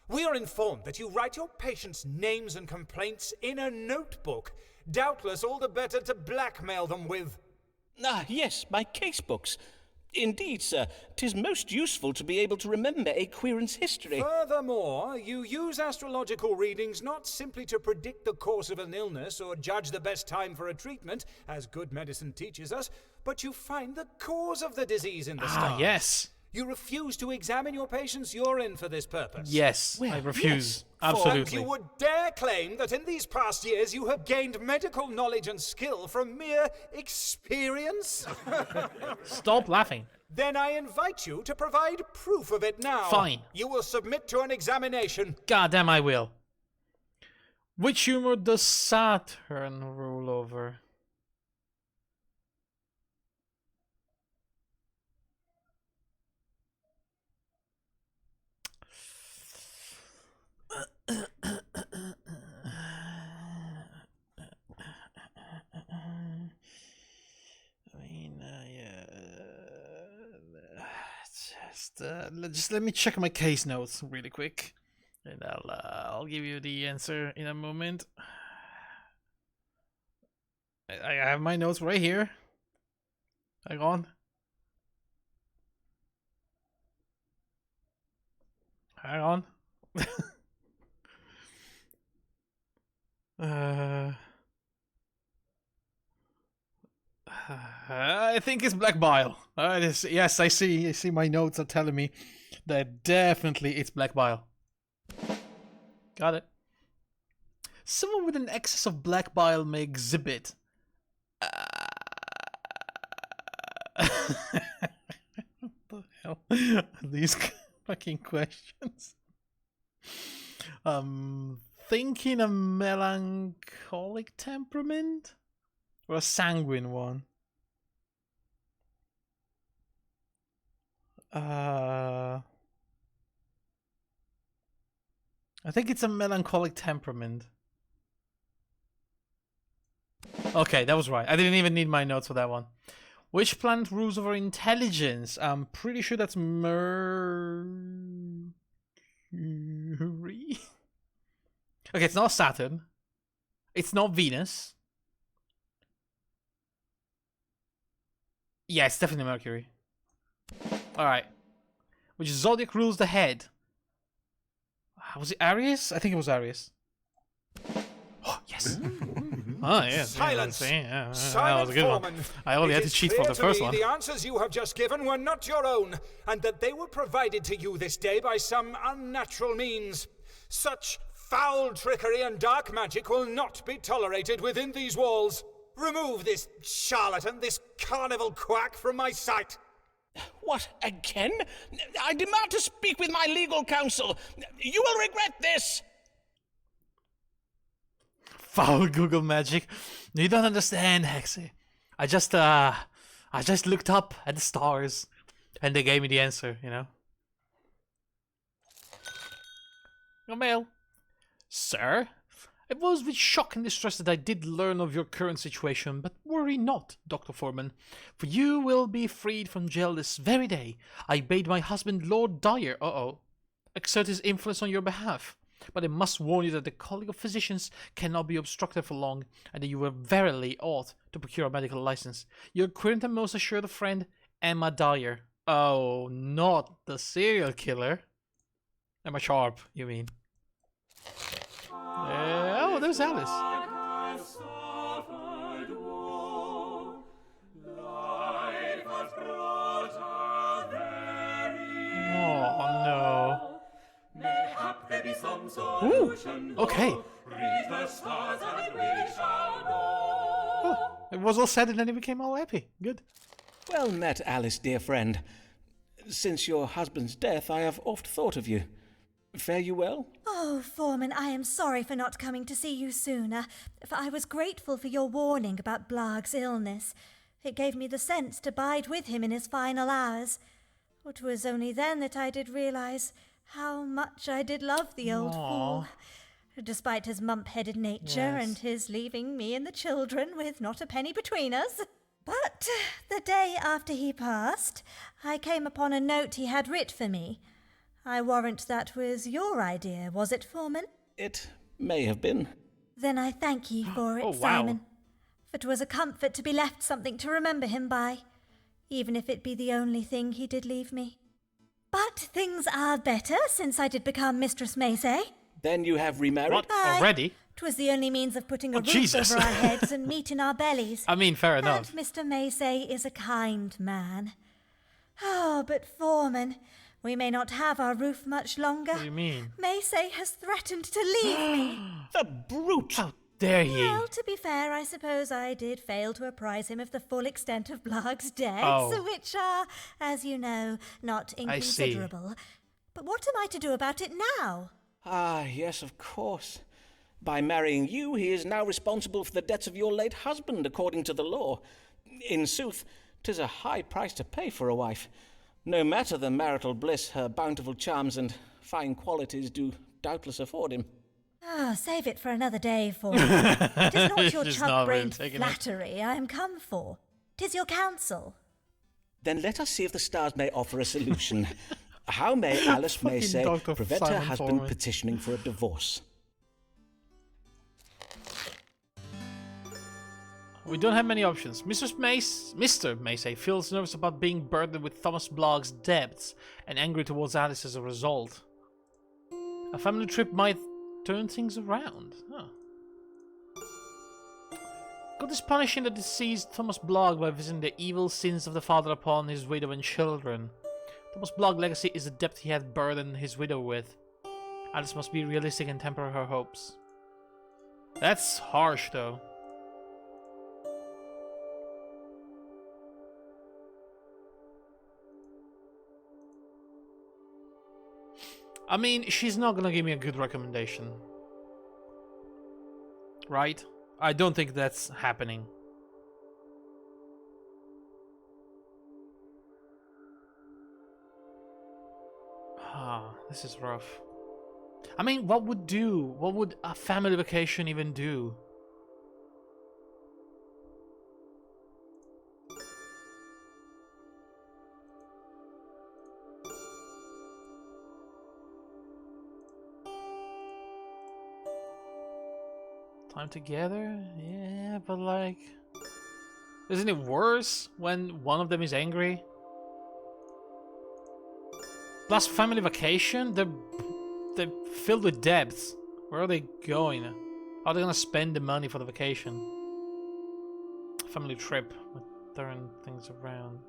We are informed that you write your patients' names and complaints in a notebook, doubtless all the better to blackmail them with. Ah, yes, my case books. Indeed, sir, 'tis most useful to be able to remember a querent's history. Furthermore, you use astrological readings not simply to predict the course of an illness or judge the best time for a treatment, as good medicine teaches us, but you find the cause of the disease in the stars. Ah, yes. You refuse to examine your patient's urine for this purpose. Yes, I refuse. Absolutely. And you would dare claim that in these past years you have gained medical knowledge and skill from mere experience? Stop laughing. Then I invite you to provide proof of it now. Fine. You will submit to an examination. God damn, I will. Which humor does Saturn rule over? Just let me check my case notes really quick, and I'll give you the answer in a moment. I have my notes right here. Hang on. Hang on. I think it's black bile. Yes, I see. I see. My notes are telling me that definitely it's black bile. Got it. Someone with an excess of black bile may exhibit. What the hell are these fucking questions? Thinking a melancholic temperament or a sanguine one? I think it's a melancholic temperament. Okay, that was right. I didn't even need my notes for that one. Which planet rules over intelligence? I'm pretty sure that's Mercury. Okay, it's not Saturn. It's not Venus. Yeah, it's definitely Mercury. Alright. Which zodiac rules the head? Was it Aries? I think it was Aries. Oh, yes. Oh, yes. Silence! Yeah, that Silent was a good one. Foreman. I only It had to is cheat clear for the to first me one. The answers you have just given were not your own, and that they were provided to you this day by some unnatural means. Such foul trickery and dark magic will not be tolerated within these walls. Remove this charlatan, this carnival quack from my sight. What, again? I demand to speak with my legal counsel. You will regret this. Foul Google magic. You don't understand, Hexy. I just looked up at the stars and they gave me the answer, you know? Your mail. Sir, it was with shock and distress that I did learn of your current situation, but worry not, Dr. Foreman, for you will be freed from jail this very day. I bade my husband, Lord Dyer, exert his influence on your behalf. But I must warn you that the College of Physicians cannot be obstructed for long, and that you will verily ought to procure a medical license. Your current and most assured friend, Emma Dyer. Oh, not the serial killer. Emma Sharp, you mean? Oh, there's Alice. Oh, no. Ooh, okay. Oh, it was all said and then it became all happy. Good. Well met, Alice, dear friend. Since your husband's death, I have oft thought of you. Fare you well? Oh, Foreman, I am sorry for not coming to see you sooner, for I was grateful for your warning about Blag's illness. It gave me the sense to bide with him in his final hours. It was only then that I did realize how much I did love the old fool. Despite his mump-headed nature and his leaving me and the children with not a penny between us. But the day after he passed, I came upon a note he had writ for me. I warrant that was your idea, was it, Foreman? It may have been. Then I thank ye for it, Simon. For 'twas a comfort to be left something to remember him by, even if it be the only thing he did leave me. But things are better since I did become Mistress Macy. Then you have remarried? What? Already? 'Twas the only means of putting a roof Jesus. over our heads and meat in our bellies. I mean, fair enough. And Mr. Macy is a kind man. Oh, but Foreman, we may not have our roof much longer. What do you mean? Macy has threatened to leave me. The brute! How dare he? Well, to be fair, I suppose I did fail to apprise him of the full extent of Blag's debts, Oh. which are, as you know, not inconsiderable. But what am I to do about it now? Ah, yes, of course. By marrying you, he is now responsible for the debts of your late husband, according to the law. In sooth, 'tis a high price to pay for a wife. No matter the marital bliss, her bountiful charms and fine qualities do doubtless afford him. Ah, save it for another day, for it is not your She's not really chub-brained taking it. flattery I am come for. 'Tis your counsel. Then let us see if the stars may offer a solution. How may Alice May Fucking say Dr. prevent her Simon husband Foreman. petitioning for a divorce? We don't have many options. Mr. Macy feels nervous about being burdened with Thomas Blogg's debts and angry towards Alice as a result. A family trip might turn things around. Huh. God is punishing the deceased Thomas Blogg by visiting the evil sins of the father upon his widow and children. Thomas Blogg's legacy is the debt he had burdened his widow with. Alice must be realistic and temper her hopes. That's harsh, though. I mean, she's not gonna give me a good recommendation. Right? I don't think that's happening. Ah, this is rough. I mean, what would a family vacation even do? Time together? Yeah, but like... Isn't it worse when one of them is angry? Plus family vacation? They're filled with debts. Where are they going? How are they gonna spend the money for the vacation? Family trip. Would turn things around.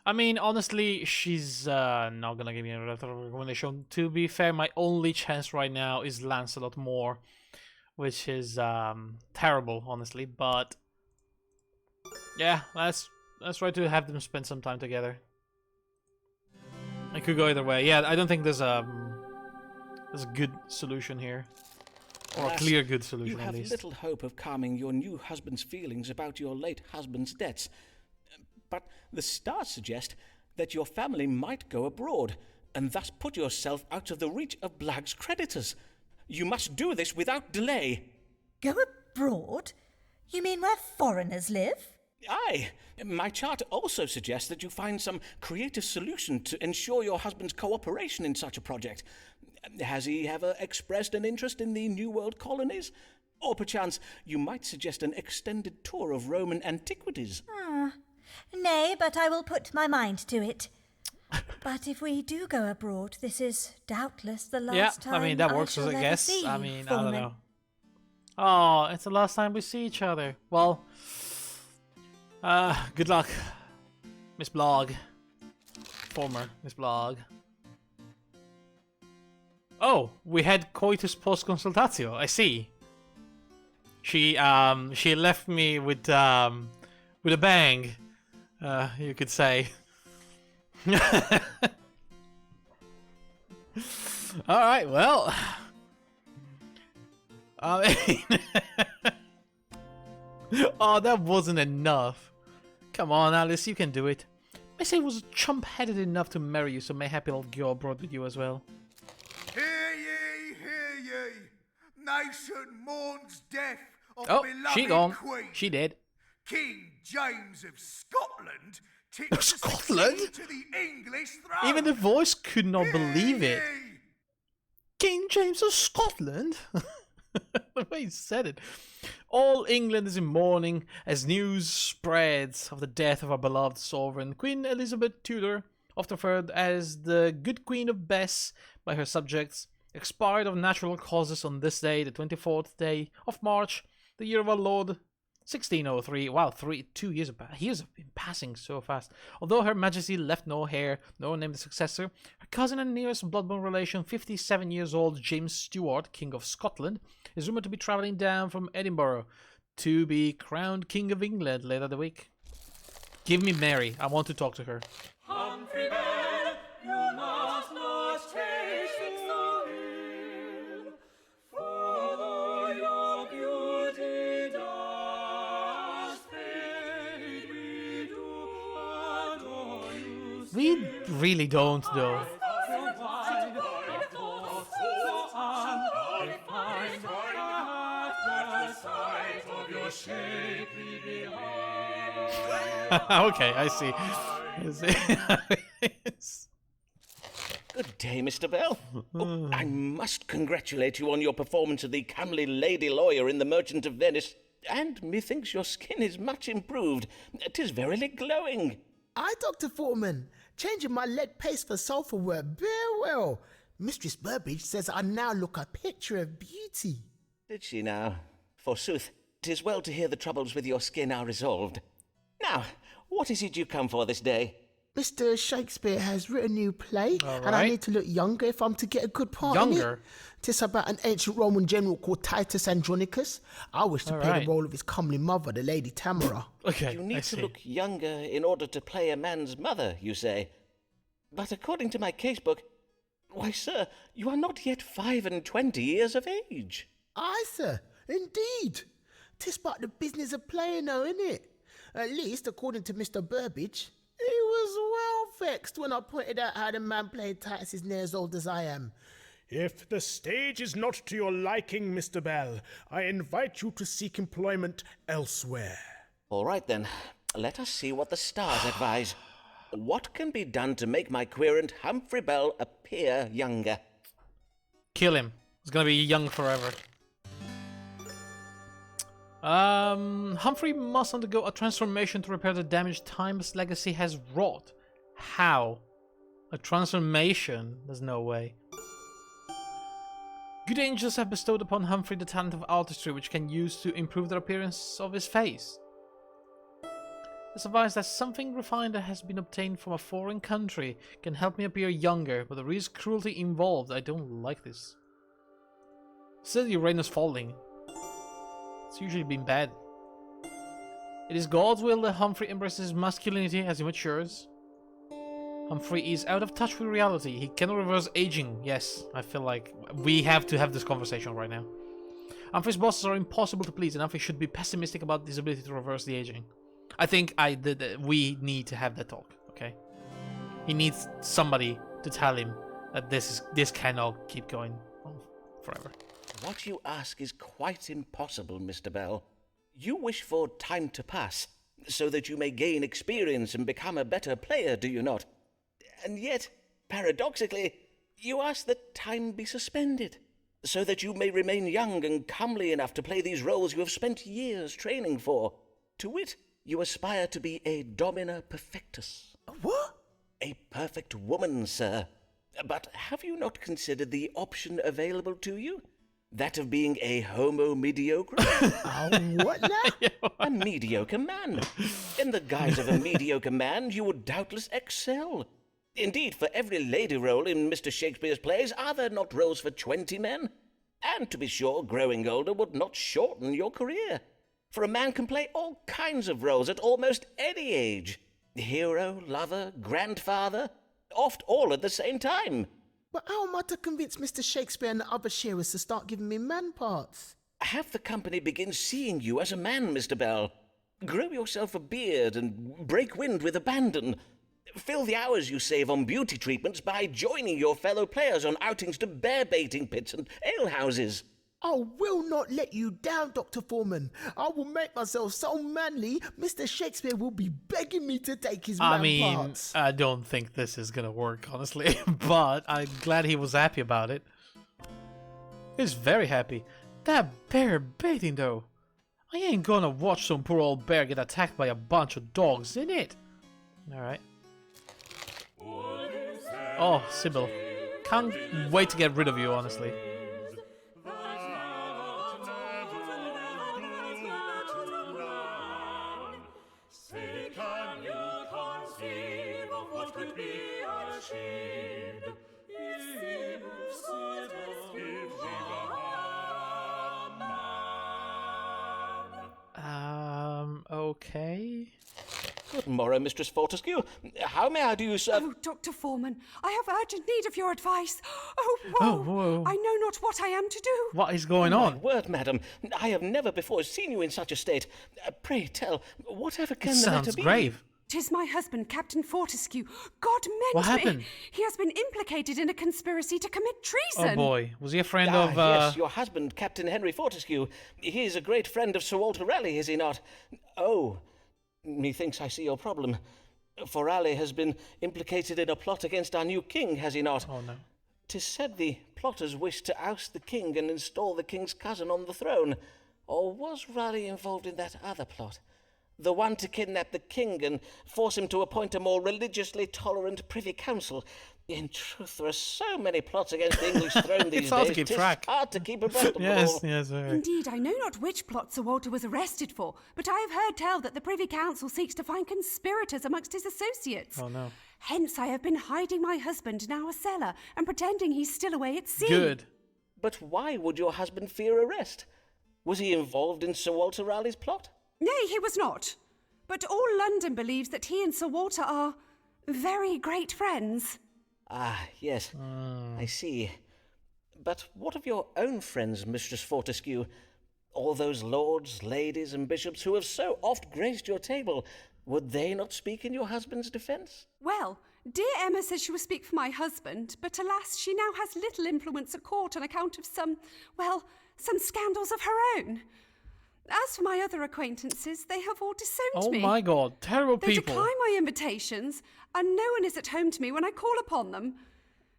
I mean, honestly, she's not gonna give me a recommendation. To be fair, my only chance right now is Lancelot Moore, which is terrible, honestly. But yeah, let's try to have them spend some time together. It could go either way. Yeah, I don't think there's a good solution here, or a Alas, clear good solution you at have least. little hope of calming your new husband's feelings about your late husband's debts. But the stars suggest that your family might go abroad, and thus put yourself out of the reach of Blagg's creditors. You must do this without delay. Go abroad? You mean where foreigners live? Aye. My chart also suggests that you find some creative solution to ensure your husband's cooperation in such a project. Has he ever expressed an interest in the New World colonies? Or perchance you might suggest an extended tour of Roman antiquities. Nay, but I will put my mind to it. But if we do go abroad, this is doubtless the last time I mean, that works, shall I ever guess. see I you, mean, I don't Foreman. know. Oh, it's the last time we see each other. Well, good luck, Miss Blogg. Former Miss Blogg. Oh, we had coitus post consultatio. I see. She left me with a bang. You could say. All right. Well. I mean, oh, that wasn't enough. Come on, Alice, you can do it. Missy was chump-headed enough to marry you, so mayhap I'll go abroad with you as well. Hear ye, hear ye. Nation mourns death of Oh, beloved she gone. queen. She did. King James of Scotland tips Scotland? to the English throne. Even the voice could not believe it. Ye. King James of Scotland? The way he said it. All England is in mourning as news spreads of the death of our beloved sovereign, Queen Elizabeth Tudor, often referred as the Good Queen of Bess by her subjects, expired of natural causes on this day, the 24th day of March, the year of our Lord, 1603. Wow, 2 years have been passing so fast. Although Her Majesty left no heir, nor named a successor, her cousin and nearest blood-borne relation, 57 years old James Stuart, King of Scotland, is rumoured to be travelling down from Edinburgh to be crowned King of England later the week. Give me Mary. I want to talk to her. Humphrey Bell, you must not take it so We really don't, though. Okay, I see. Good day, Mr. Bell. Oh, I must congratulate you on your performance of the comely lady lawyer in The Merchant of Venice, and methinks your skin is much improved. 'Tis verily glowing. Aye, Dr. Foreman, changing my lead paste for sulphur worked very well. Mistress Burbage says I now look a picture of beauty. Did she now? Forsooth, 'tis well to hear the troubles with your skin are resolved. Now, what is it you come for this day? Mr. Shakespeare has written a new play, All and I right. need to look younger if I'm to get a good part in Younger? it. Tis about an ancient Roman general called Titus Andronicus. I wish to All play right. the role of his comely mother, the Lady Tamara. Okay, You I need see. to look younger in order to play a man's mother, you say. But according to my casebook, why, sir, you are not yet 25 years of age. Aye, sir, indeed. 'Tis but the business of playing, though, innit? At least, according to Mr. Burbage, he was well vexed when I pointed out how the man played Titus is near as old as I am. If the stage is not to your liking, Mr. Bell, I invite you to seek employment elsewhere. All right, then. Let us see what the stars advise. What can be done to make my querent Humphrey Bell appear younger? Kill him. He's gonna be young forever. Humphrey must undergo a transformation to repair the damage Time's legacy has wrought. How? A transformation? There's no way. Good angels have bestowed upon Humphrey the talent of artistry, which can use to improve the appearance of his face. It's advised that something refined that has been obtained from a foreign country can help me appear younger, but there is cruelty involved. I don't like this. Still, Uranus falling. It's usually been bad. It is God's will that Humphrey embraces masculinity as he matures. Humphrey is out of touch with reality. He cannot reverse aging. Yes, I feel like we have to have this conversation right now. Humphrey's bosses are impossible to please, and Humphrey should be pessimistic about his ability to reverse the aging. I think we need to have that talk, okay? He needs somebody to tell him that this cannot keep going on forever. What you ask is quite impossible, Mr. Bell. You wish for time to pass, so that you may gain experience and become a better player, do you not? And yet, paradoxically, you ask that time be suspended, so that you may remain young and comely enough to play these roles you have spent years training for. To wit, you aspire to be a domina perfectus. What? A perfect woman, sir. But have you not considered the option available to you? That of being a homo mediocre? What now? A mediocre man. In the guise of a mediocre man, you would doubtless excel. Indeed, for every lady role in Mr. Shakespeare's plays, are there not roles for 20 men? And to be sure, growing older would not shorten your career. For a man can play all kinds of roles at almost any age. Hero, lover, grandfather, oft all at the same time. But how am I to convince Mr. Shakespeare and the other sharers to start giving me man parts? Have the company begin seeing you as a man, Mr. Bell. Grow yourself a beard and break wind with abandon. Fill the hours you save on beauty treatments by joining your fellow players on outings to bear-baiting pits and alehouses. I will not let you down, Dr. Foreman. I will make myself so manly, Mr. Shakespeare will be begging me to take his man parts. I don't think this is gonna work, honestly, but I'm glad he was happy about it. He's very happy. That bear baiting, though. I ain't gonna watch some poor old bear get attacked by a bunch of dogs, in it? Alright. Oh, Sybil. Can't wait to get rid of you, honestly. Say, can you conceive of what could be achieved if Sybil could rescue a man? Okay. Good morrow, Mistress Fortescue. How may I do, sir? Oh, Dr. Foreman, I have urgent need of your advice. Oh, whoa. whoa. I know not what I am to do. What is going My on? word, madam, I have never before seen you in such a state. Pray tell, whatever can It the sounds matter be? grave. 'Tis my husband, Captain Fortescue. God mend What me! happened? He has been implicated in a conspiracy to commit treason. Oh boy, was he a friend Ah, of? yes, your husband, Captain Henry Fortescue. He is a great friend of Sir Walter Raleigh, is he not? Oh, methinks I see your problem. For Raleigh has been implicated in a plot against our new king, has he not? Oh no. 'Tis said the plotters wished to oust the king and install the king's cousin on the throne. Or was Raleigh involved in that other plot? The one to kidnap the king and force him to appoint a more religiously tolerant Privy Council. In truth, there are so many plots against the English throne these hard to days. keep 'Tis track. hard to keep abreast of them Yes, all. yes, very. Indeed, I know not which plot Sir Walter was arrested for, but I have heard tell that the Privy Council seeks to find conspirators amongst his associates. Oh no. Hence, I have been hiding my husband in our cellar and pretending he's still away at sea. Good. But why would your husband fear arrest? Was he involved in Sir Walter Raleigh's plot? Nay, he was not. But all London believes that he and Sir Walter are very great friends. Ah, yes, I see. But what of your own friends, Mistress Fortescue? All those lords, ladies, and bishops who have so oft graced your table, would they not speak in your husband's defence? Well, dear Emma says she will speak for my husband, but alas, she now has little influence at court on account of some scandals of her own. As for my other acquaintances, they have all disowned me. Oh my god, terrible They people. decline my invitations, and no one is at home to me when I call upon them.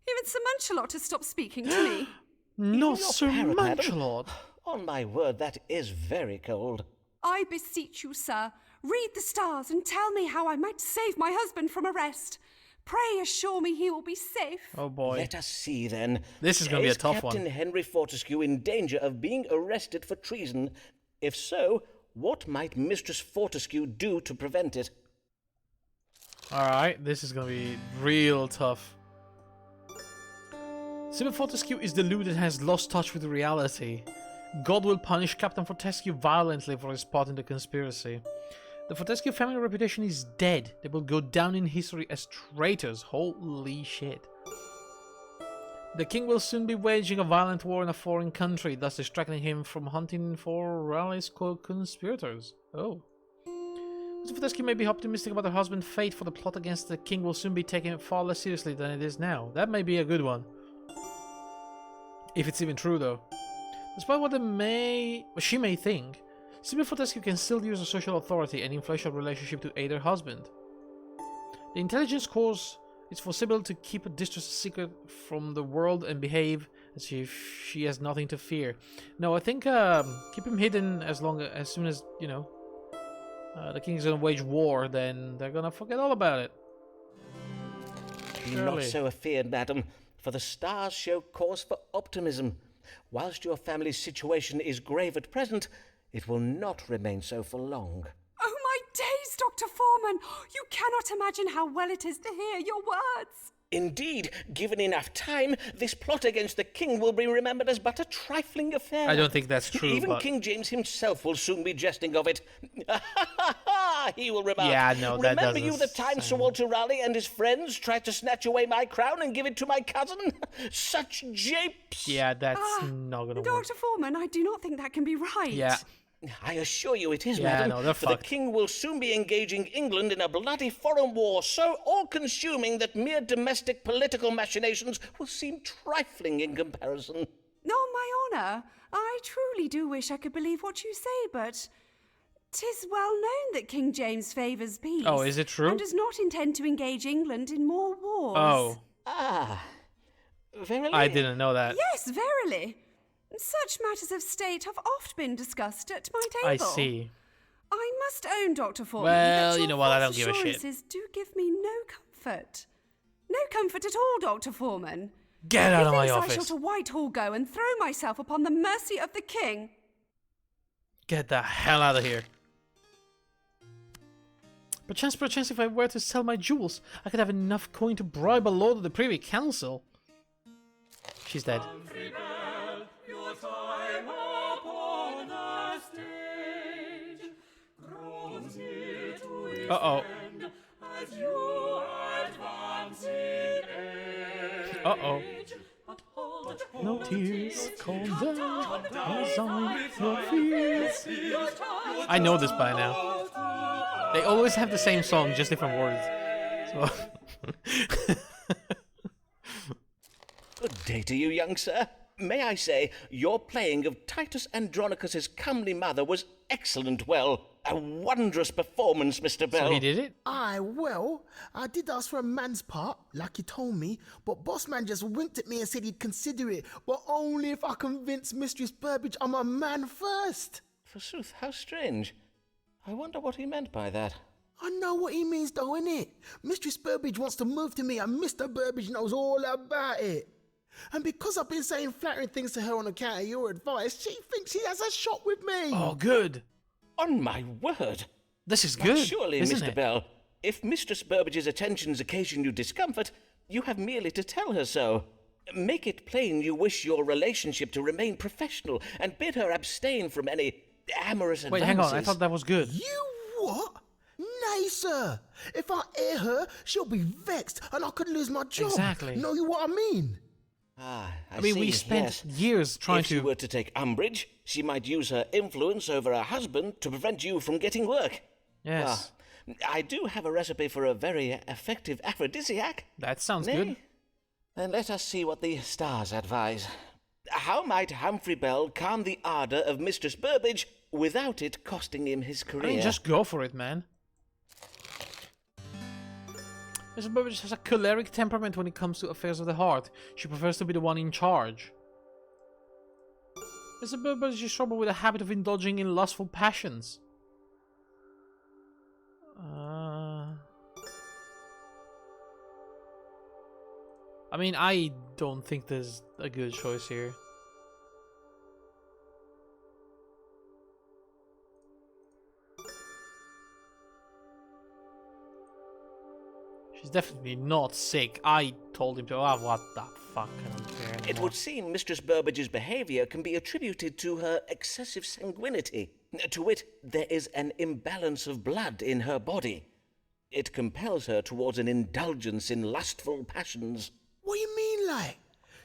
Even Sir Munchalot has stopped speaking to me. Not Your Sir parrot, madam? Munchalot. On my word, that is very cold. I beseech you, sir, read the stars and tell me how I might save my husband from arrest. Pray assure me he will be safe. Oh boy. Let us see, then. This is gonna be a tough Captain one. Henry Fortescue in danger of being arrested for treason? If so, what might Mistress Fortescue do to prevent it? Alright, this is gonna be real tough. Sybil Fortescue is the Lou that has lost touch with reality. God will punish Captain Fortescue violently for his part in the conspiracy. The Fortescue family reputation is dead. They will go down in history as traitors. Holy shit. The king will soon be waging a violent war in a foreign country, thus distracting him from hunting for Raleigh's co-conspirators. Oh. Mr. Fortescue may be optimistic about her husband's fate, for the plot against the king will soon be taken far less seriously than it is now. That may be a good one. If it's even true, though. Despite what she may think, Sybil Fortescue can still use her social authority and influential relationship to aid her husband. The intelligence course is for Sybil to keep a distress secret from the world and behave as if she has nothing to fear. No, I think keep him hidden as soon as, you know, the king is gonna wage war, then they're gonna forget all about it. Be Surely. not so afeard, madam, for the stars show cause for optimism. Whilst your family's situation is grave at present, it will not remain so for long. Oh my days, Dr. Foreman! You cannot imagine how well it is to hear your words. Indeed, given enough time, this plot against the king will be remembered as but a trifling affair. I don't think that's true, Even but... King James himself will soon be jesting of it. He will remark. Yeah, no, that Remember doesn't you the time Sir Walter Raleigh and his friends tried to snatch away my crown and give it to my cousin? Such japes! Yeah, that's not gonna work. Dr. Foreman, I do not think that can be right. Yeah. I assure you it is, Yeah, madam. no, they're for fucked. the king will soon be engaging England in a bloody foreign war, so all-consuming that mere domestic political machinations will seem trifling in comparison. On my honour, I truly do wish I could believe what you say, but 'tis well known that King James favours peace. Oh, is it true? And does not intend to engage England in more wars. Oh, Ah, verily. I didn't know that. Yes, verily. Such matters of state have oft been discussed at my table. I see. I must own, Dr. Foreman, Well, that you your know what, I false don't give a shit. assurances do give me no comfort. No comfort at all, Dr. Foreman. Get out of my Methinks I shall office. to Whitehall go and throw myself upon the mercy of the king. Get the hell out of here. Perchance, if I were to sell my jewels, I could have enough coin to bribe a lord of the Privy Council. She's dead. Your time upon the stage grows near to its Uh-oh. end as you advance in age. Uh-oh. But hold, No tears, calm down, resign your fears. I know this by now. They always have the same song, just different words. So Good day to you, young sir. May I say, your playing of Titus Andronicus's comely mother was excellent. Well, a wondrous performance, Mr. Bell. So he did it? I did ask for a man's part, like he told me, but boss man just winked at me and said he'd consider it, but only if I convince Mistress Burbage I'm a man first. Forsooth, how strange. I wonder what he meant by that. I know what he means though, innit? Mistress Burbage wants to move to me and Mr. Burbage knows all about it. And because I've been saying flattering things to her on account of your advice, she thinks she has a shot with me. Oh, good. On my word. This is But good, surely, isn't Mr. it? Bell, if Mistress Burbage's attentions occasion you discomfort, you have merely to tell her so. Make it plain you wish your relationship to remain professional and bid her abstain from any amorous Wait, advances. hang on. I thought that was good. You what? Nay, sir. If I air her, she'll be vexed and I could lose my job. Exactly. Know you what I mean? Ah, I mean, see, we spent yes. years trying If she were to take umbrage, she might use her influence over her husband to prevent you from getting work. Yes. Ah, I do have a recipe for a very effective aphrodisiac. That sounds Nay? good. Then let us see what the stars advise. How might Humphrey Bell calm the ardour of Mistress Burbage without it costing him his career? I mean, just go for it, man. Mrs. Burbage has a choleric temperament when it comes to affairs of the heart. She prefers to be the one in charge. Mrs. Burbage is troubled with a habit of indulging in lustful passions. I mean, I don't think there's a good choice here. She's definitely not sick. I told him to. Oh, what the fuck? I don't care anymore. It would seem Mistress Burbage's behaviour can be attributed to her excessive sanguinity. To wit, there is an imbalance of blood in her body. It compels her towards an indulgence in lustful passions. What do you mean, like?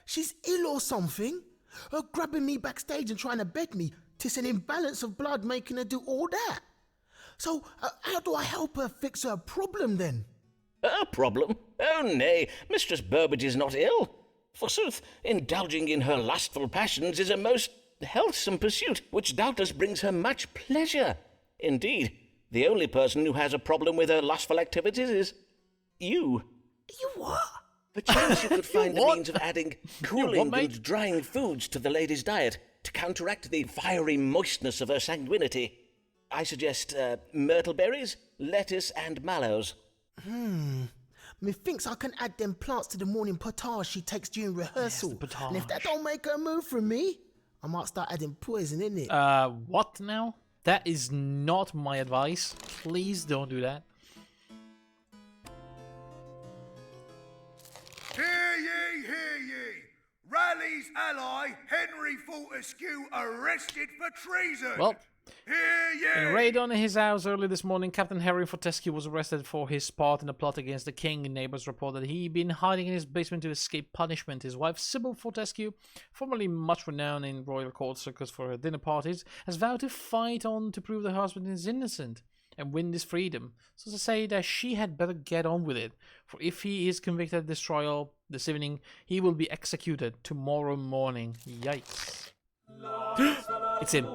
She's ill or something? Her grabbing me backstage and trying to beg me, 'tis an imbalance of blood making her do all that. So, how do I help her fix her problem then? Her problem? Oh nay, Mistress Burbage is not ill. Forsooth, indulging in her lustful passions is a most healthsome pursuit, which doubtless brings her much pleasure. Indeed, the only person who has a problem with her lustful activities is you. You what? Perchance you could find the what? means of adding what, cooling mate? and drying foods to the lady's diet to counteract the fiery moistness of her sanguinity. I suggest myrtle berries, lettuce, and mallows. Methinks I can add them plants to the morning potage she takes during rehearsal. the And if that potage. don't make her move from me, I might start adding poison in it. What now? That is not my advice. Please don't do that. Hear ye, hear ye! Raleigh's ally, Henry Fortescue, arrested for treason! Well, Hear ye! in a raid on his house early this morning, Captain Henry Fortescue was arrested for his part in a plot against the king. Neighbors report that he'd been hiding in his basement to escape punishment. His wife, Sybil Fortescue, formerly much renowned in royal court circles for her dinner parties, has vowed to fight on to prove the husband is innocent and win this freedom. So to say that she had better get on with it, for if he is convicted at this trial this evening, he will be executed tomorrow morning. Yikes. It's him.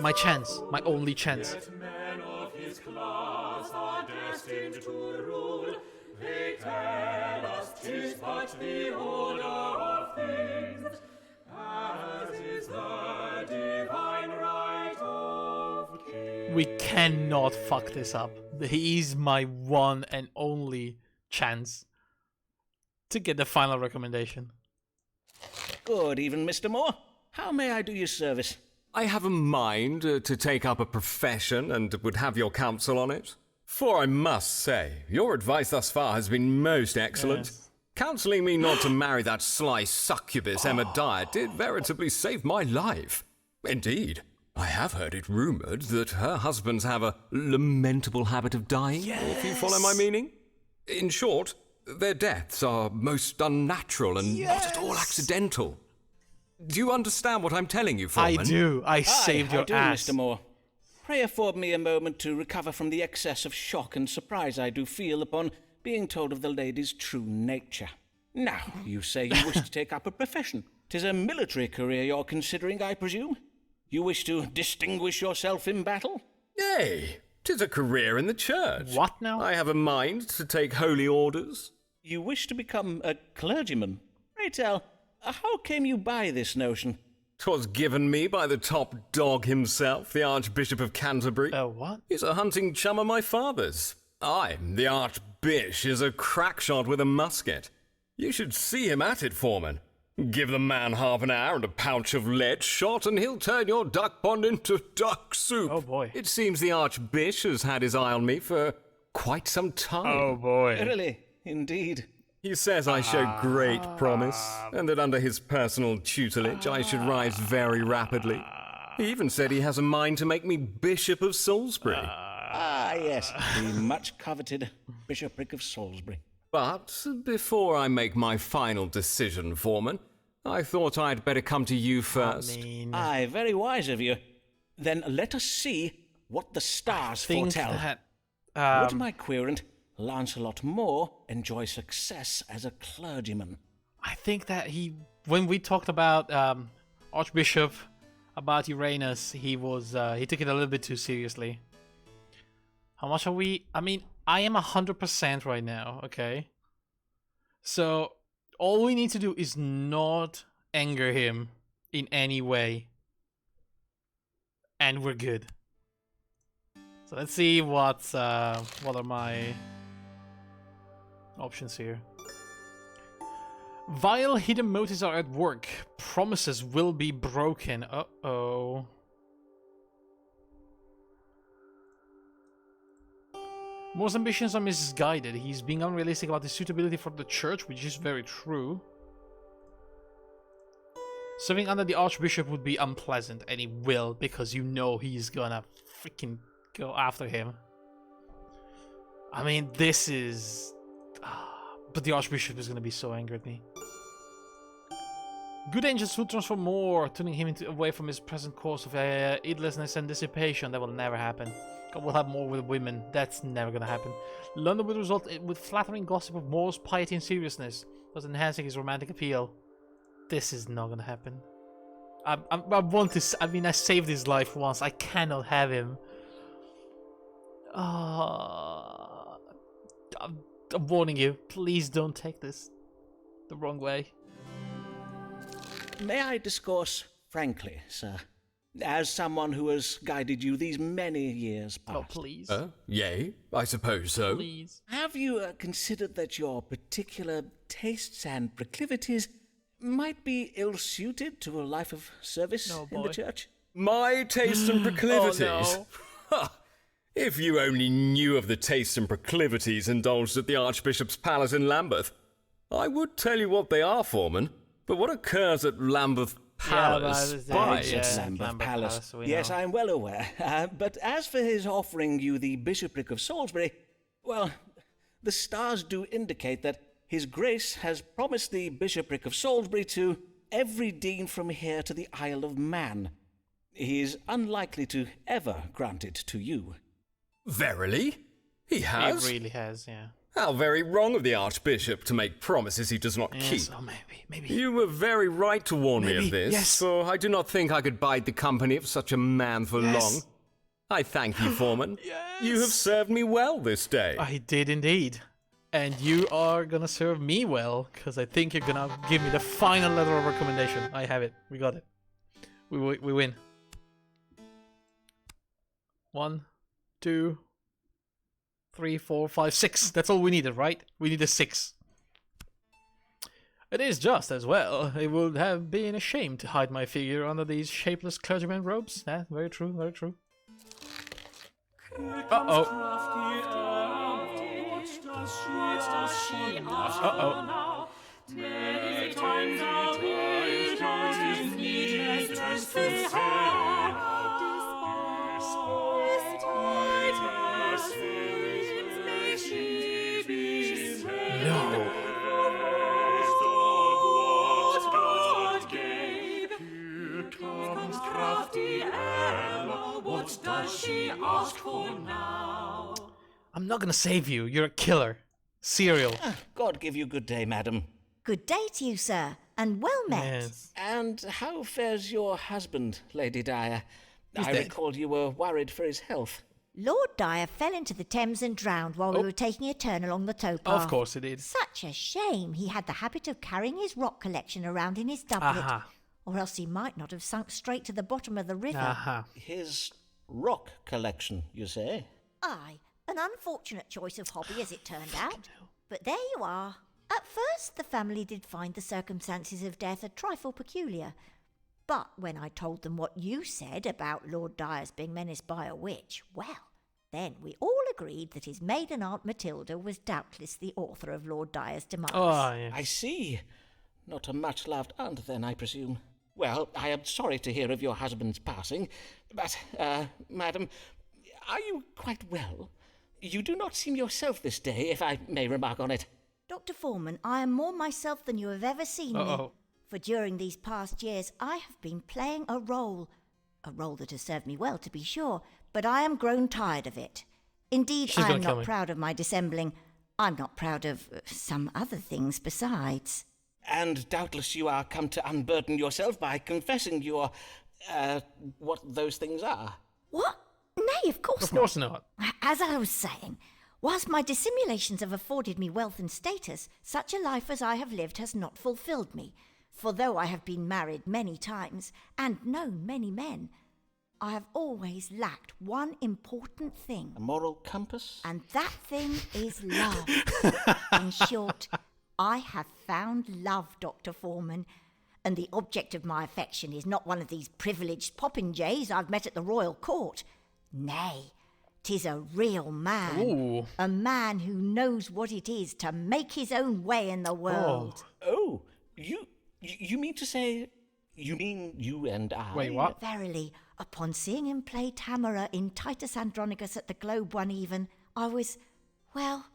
My chance, my only chance. Men of his class are destined to rule. They tell us 'tis but the order of things, as is the divine right of kings. We cannot fuck this up. He is my one and only chance to get the final recommendation. Good even, Mr. Moore. How may I do you service? I have a mind to take up a profession and would have your counsel on it. For I must say, your advice thus far has been most excellent. Yes. Counselling me not to marry that sly succubus Emma Dyer did veritably save my life. Indeed, I have heard it rumoured that her husbands have a lamentable habit of dying, if you follow my meaning. In short, their deaths are most unnatural and not at all accidental. Do you understand what I'm telling you, Foreman? I do. I saved your I do, ass. Mr. Moore. Pray afford me a moment to recover from the excess of shock and surprise I do feel upon being told of the lady's true nature. Now, you say you wish to take up a profession. 'Tis a military career you're considering, I presume? You wish to distinguish yourself in battle? Nay, 'tis a career in the church. What now? I have a mind to take holy orders. You wish to become a clergyman? Pray tell, how came you by this notion? 'Twas given me by the top dog himself, the Archbishop of Canterbury. What? He's a hunting chum of my father's. Aye, the Archbish is a crack shot with a musket. You should see him at it, Foreman. Give the man half an hour and a pouch of lead shot, and he'll turn your duck pond into duck soup. Oh, boy. It seems the Archbish has had his eye on me for quite some time. Oh, boy. Really? Indeed. He says I show great promise, and that under his personal tutelage I should rise very rapidly. He even said he has a mind to make me Bishop of Salisbury. Yes, the much coveted bishopric of Salisbury. But before I make my final decision, Foreman, I thought I'd better come to you first. Aye, very wise of you. Then let us see what the stars foretell. Would my querent, Lancelot Moore, enjoy success as a clergyman? I think that when we talked about Archbishop, about Uranus, he took it a little bit too seriously. How much are we? I mean, I am 100% right now, okay? So, all we need to do is not anger him in any way. And we're good. So let's see what are my options here. Vile hidden motives are at work. Promises will be broken. Uh-oh. Moore's ambitions are misguided. He's being unrealistic about his suitability for the church, which is very true. Serving under the Archbishop would be unpleasant, and he will, because you know he's gonna freaking go after him. I mean, this is... but the Archbishop is gonna be so angry at me. Good angels will transform Moore, turning him away from his present course of idleness and dissipation. That will never happen. God will have more with women. That's never gonna happen. London will result with flattering gossip of Moore's piety and seriousness, thus enhancing his romantic appeal. This is not gonna happen. I want to. I mean, I saved his life once. I cannot have him. I'm warning you. Please don't take this the wrong way. May I discourse frankly, sir? As someone who has guided you these many years past. Oh, please. Yea, I suppose so. Please. Have you considered that your particular tastes and proclivities might be ill-suited to a life of service in the church? My tastes and proclivities? Oh, no. If you only knew of the tastes and proclivities indulged at the Archbishop's Palace in Lambeth, I would tell you what they are, Foreman. But what occurs at Lambeth Palace? Lambeth Palace. Yes, I'm well aware. But as for his offering you the bishopric of Salisbury, well, the stars do indicate that His Grace has promised the bishopric of Salisbury to every dean from here to the Isle of Man. He is unlikely to ever grant it to you. Verily? He has? He really has, yeah. How very wrong of the Archbishop to make promises he does not keep. Oh, maybe. You were very right to warn me of this, yes. for I do not think I could bide the company of such a man for long. I thank you, Foreman. Yes. You have served me well this day. I did indeed. And you are gonna serve me well, because I think you're gonna give me the final letter of recommendation. I have it. We got it. We win. 1, 2, 3, 4, 5, 6. That's all we needed, right? We needed 6. It is just as well. It would have been a shame to hide my figure under these shapeless clergyman robes. Yeah, very true, very true. Uh-oh. Uh-oh. Many times our wisdom needless to have. Despite her sins, may she be saved. No. Here comes crafty Emma. What does has she asked for now? I'm not gonna save you. You're a killer. Serial. God give you good day, madam. Good day to you, sir, and well met. Yes. And how fares your husband, Lady Dyer? He's I dead. recall you were worried for his health. Lord Dyer fell into the Thames and drowned while we were taking a turn along the towpath. Of course it is. Such a shame. He had the habit of carrying his rock collection around in his doublet, Aha. or else he might not have sunk straight to the bottom of the river. Aha. His rock collection, you say? Aye, an unfortunate choice of hobby as it turned out. But there you are. At first, the family did find the circumstances of death a trifle peculiar. But when I told them what you said about Lord Dyer's being menaced by a witch, well, then we all agreed that his maiden aunt Matilda was doubtless the author of Lord Dyer's demise. Oh, yeah. I see. Not a much-loved aunt, then, I presume. Well, I am sorry to hear of your husband's passing, but, madam, are you quite well? You do not seem yourself this day, if I may remark on it. Dr. Foreman, I am more myself than you have ever seen me. Uh-oh. For during these past years, I have been playing a role that has served me well, to be sure, but I am grown tired of it. Indeed, She's I gonna am kill not me. proud of my dissembling. I'm not proud of some other things besides. And doubtless you are come to unburden yourself by confessing your, what those things are. What? Nay, of course Of course not. As I was saying, whilst my dissimulations have afforded me wealth and status, such a life as I have lived has not fulfilled me. For though I have been married many times and known many men, I have always lacked one important thing. A moral compass? And that thing is love. In short, I have found love, Dr. Foreman. And the object of my affection is not one of these privileged popinjays I've met at the royal court. Nay, 'tis a real man. Ooh. A man who knows what it is to make his own way in the world. Oh, you mean to say... You mean you and I? Wait, what? Verily, upon seeing him play Tamara in Titus Andronicus at the Globe one even, I was, well,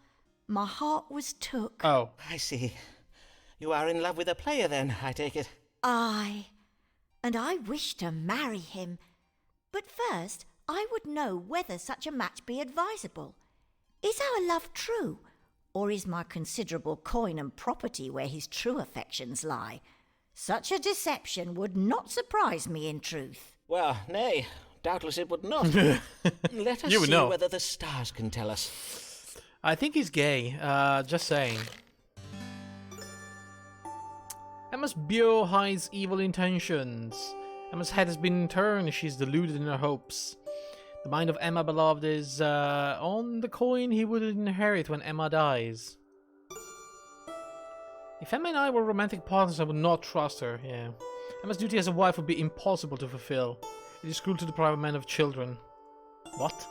my heart was took. Oh. I see. You are in love with a player then, I take it. Aye, and I wish to marry him. But first, I would know whether such a match be advisable. Is our love true, or is my considerable coin and property where his true affections lie? Such a deception would not surprise me in truth. Well, nay, doubtless it would not. Let us You would see know. whether the stars can tell us. I think he's gay. Just saying. Emma's bio hides evil intentions. Emma's head has been turned. She's deluded in her hopes. The mind of Emma, beloved, is on the coin he would inherit when Emma dies. If Emma and I were romantic partners, I would not trust her, yeah. Emma's duty as a wife would be impossible to fulfill. It is cruel to deprive a man of children. What?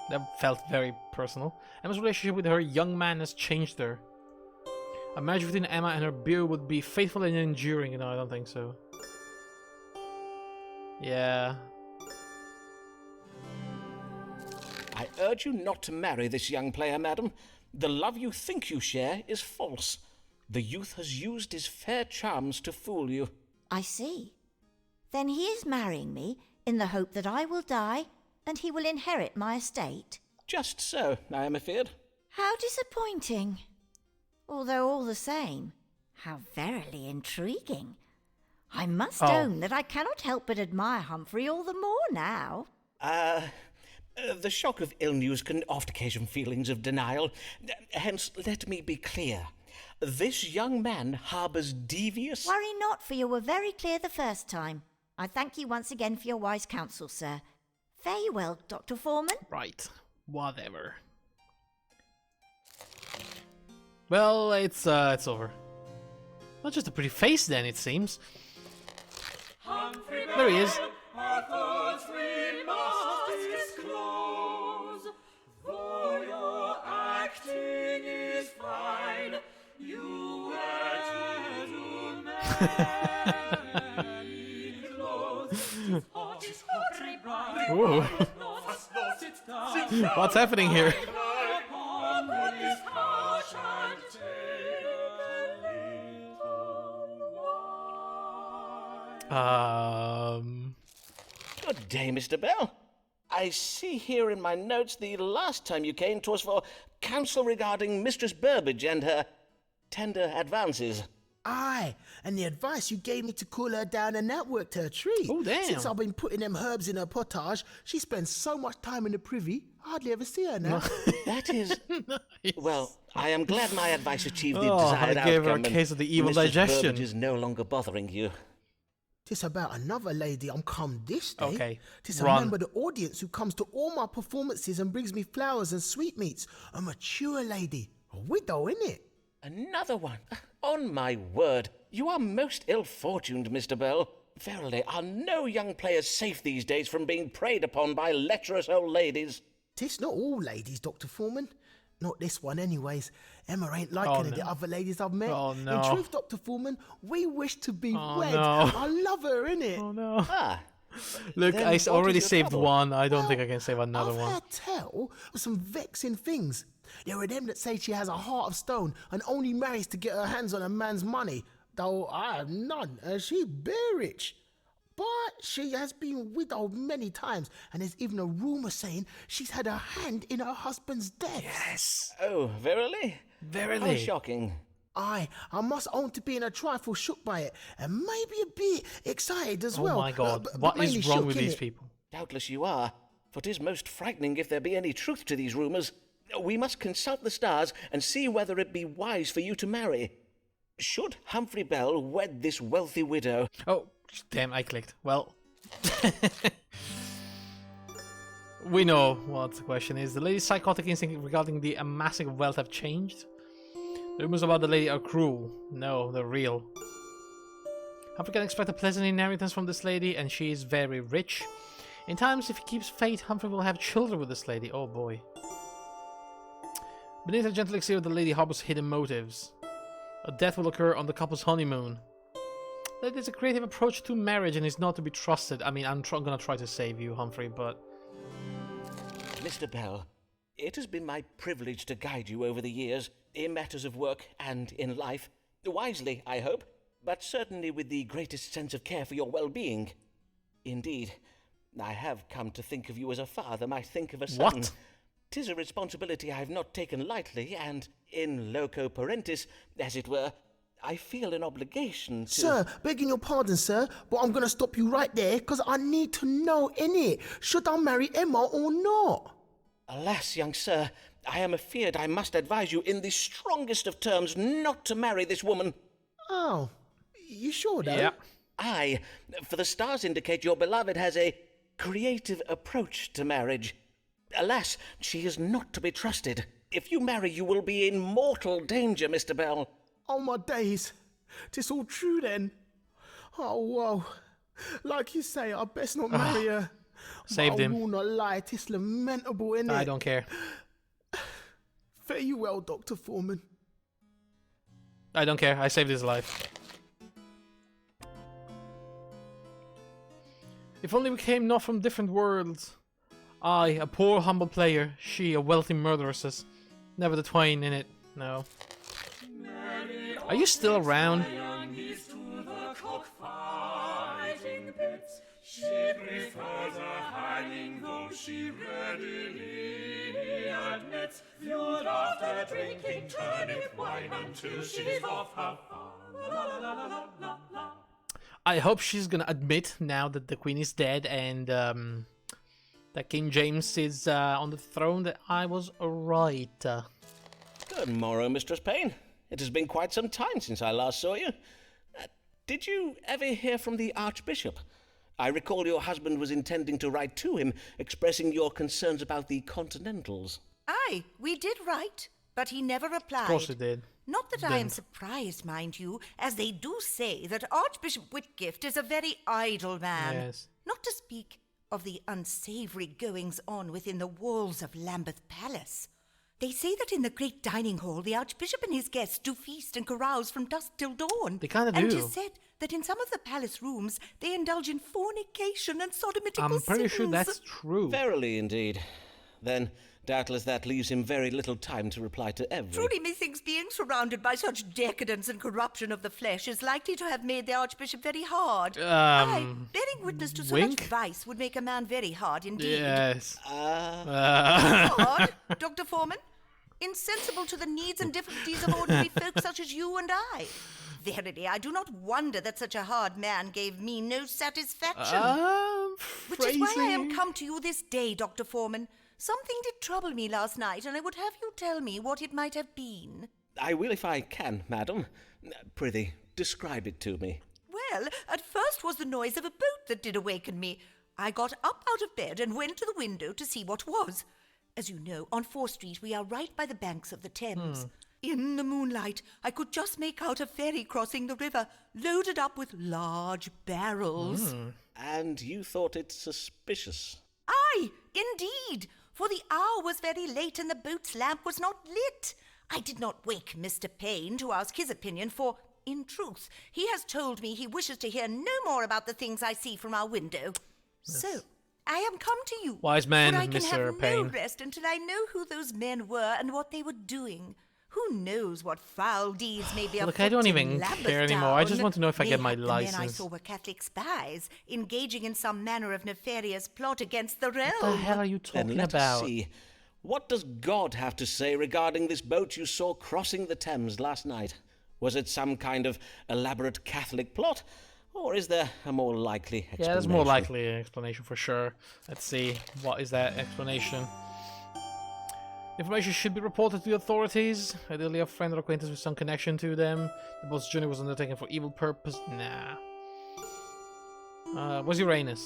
That felt very personal. Emma's relationship with her young man has changed her. A marriage between Emma and her beau would be faithful and enduring. No, I don't think so. Yeah. I urge you not to marry this young player, madam. The love you think you share is false. The youth has used his fair charms to fool you. I see. Then he is marrying me in the hope that I will die and he will inherit my estate. Just so, I am afeard. How disappointing. Although all the same, how verily intriguing. I must own that I cannot help but admire Humphrey all the more now. The shock of ill news can oft occasion feelings of denial. Hence, let me be clear. This young man harbours devious... Worry not, for you were very clear the first time. I thank you once again for your wise counsel, sir. Fare you well, Dr. Foreman. Right. Whatever. Well, it's over. Not just a pretty face then, it seems. Humphrey There he is. our thoughts we must disclose. Though your acting is fine, you wear to many clothes. Hot is Humphrey bright, Ooh. fast lost its down. What's happening here? Upon his couch and take a little wine. Good day, Mr. Bell. I see here in my notes the last time you came 'twas for counsel regarding Mistress Burbage and her tender advances. Aye, and the advice you gave me to cool her down and that worked her treat. Oh, damn. Since I've been putting them herbs in her potage, she spends so much time in the privy, hardly ever see her now. That is... Well, I am glad my advice achieved the Oh, desired I gave her a outcome, case of the evil Mistress digestion. Burbage is no longer bothering you. Tis about another lady I'm come this day. Okay, Tis a run. member of the audience who comes to all my performances and brings me flowers and sweetmeats. A mature lady. A widow, innit? Another one? On my word, you are most ill-fortuned, Mr. Bell. Verily, are no young players safe these days from being preyed upon by lecherous old ladies? Tis not all ladies, Dr. Foreman. Not this one, anyways. Emma ain't like Oh, any of the no. other ladies I've met. Oh, no. In truth, Dr. Foreman, we wish to be Oh, wed. no. I love her, innit? Oh no. Ah, Look, Then I what already is your saved trouble? one. I don't think I can save another I've one. heard tell of some vexing things. There are them that say she has a heart of stone and only marries to get her hands on a man's money, though I have none, and she be rich. But she has been widowed many times, and there's even a rumour saying she's had a hand in her husband's death. Yes. oh, verily? Verily. How shocking. I must own to being a trifle shook by it, and maybe a bit excited as Oh well. my god. but What mainly is wrong shook, with these innit? people? Doubtless you are, for 'tis most frightening if there be any truth to these rumours. We must consult the stars and see whether it be wise for you to marry. Should Humphrey Bell wed this wealthy widow? Oh, damn, I clicked. Well. We know what the question is. The lady's psychotic instinct regarding the amassing of wealth have changed. The rumors about the lady are cruel. No, they're real. Humphrey can expect a pleasant inheritance from this lady, and she is very rich. In times, if he keeps faith, Humphrey will have children with this lady. Oh boy. Beneath the gentle exterior, the lady harbors hidden motives. A death will occur on the couple's honeymoon. That is a creative approach to marriage and is not to be trusted. I mean, I'm gonna try to save you, Humphrey, but... Mr. Bell, it has been my privilege to guide you over the years, in matters of work and in life. Wisely, I hope, but certainly with the greatest sense of care for your well-being. Indeed, I have come to think of you as a father might think of a son. What? 'Tis a responsibility I have not taken lightly, and in loco parentis, as it were, I feel an obligation to... Sir, begging your pardon, sir, but I'm going to stop you right there because I need to know, innit? Should I marry Emma or not? Alas, young sir, I am afeard I must advise you in the strongest of terms not to marry this woman. Oh, you sure though? Yeah. Aye, for the stars indicate your beloved has a creative approach to marriage. Alas, she is not to be trusted. If you marry, you will be in mortal danger, Mr. Bell. Oh my days, 'tis all true then. Oh whoa, like you say, I best not marry her. Saved but him. I will not lie, 'tis lamentable, innit? I don't care. Fare you well, Dr. Foreman. I don't care. I saved his life. If only we came not from different worlds. I, a poor humble player, she, a wealthy murderess. Never the twain in it. No. Are you still around? She prefers a hanging, though she readily admits. Viewed after drinking turnip wine until she's off her farm. I hope she's gonna admit now that the queen is dead and that King James is on the throne that I was right. Good morrow, Mistress Payne. It has been quite some time since I last saw you. Did you ever hear from the Archbishop? I recall your husband was intending to write to him, expressing your concerns about the Continentals. Aye, we did write, but he never replied. Of course he did. Not that I am surprised, mind you, as they do say that Archbishop Whitgift is a very idle man. Yes. Not to speak of the unsavoury goings-on within the walls of Lambeth Palace. They say that in the great dining hall, the Archbishop and his guests do feast and carouse from dusk till dawn. They kind of And do. 'tis said that in some of the palace rooms, they indulge in fornication and sodomitical I'm pretty sure sins. that's true. Verily, indeed. Then, doubtless that leaves him very little time to reply to every... Truly, methinks being surrounded by such decadence and corruption of the flesh is likely to have made the Archbishop very hard. Aye, bearing witness to so much vice would make a man very hard indeed. Yes. Hard, Dr. Foreman? Insensible to the needs and difficulties of ordinary folk such as you and I. Verily, I do not wonder that such a hard man gave me no satisfaction. Which is why I am come to you this day, Dr. Foreman. Something did trouble me last night, and I would have you tell me what it might have been. I will if I can, madam. Prithee, describe it to me. Well, at first was the noise of a boat that did awaken me. I got up out of bed and went to the window to see what was. As you know, on 4th Street we are right by the banks of the Thames. In the moonlight, I could just make out a ferry crossing the river, loaded up with large barrels. And you thought it suspicious? Aye, indeed, for the hour was very late and the boat's lamp was not lit. I did not wake Mr. Payne to ask his opinion, for, in truth, he has told me he wishes to hear no more about the things I see from our window. So, I am come to you. Wise man, for I can Mr. have Payne. no rest until I know who those men were and what they were doing. Who knows what foul deeds may be Look, afoot I don't in even care anymore. I just want to know if I get my Mayhap the men I license. saw were Catholic spies, engaging in some manner of nefarious plot against the realm. What the hell are you Then talking let about? us see. What does God have to say regarding this boat you saw crossing the Thames last night? Was it some kind of elaborate Catholic plot? Or is there a more likely explanation? Yeah, there's more likely an explanation for sure. Let's see. What is that explanation? Information should be reported to the authorities. Ideally, a friend or acquaintance with some connection to them. The boat's journey was undertaken for evil purpose. Nah. Was Uranus.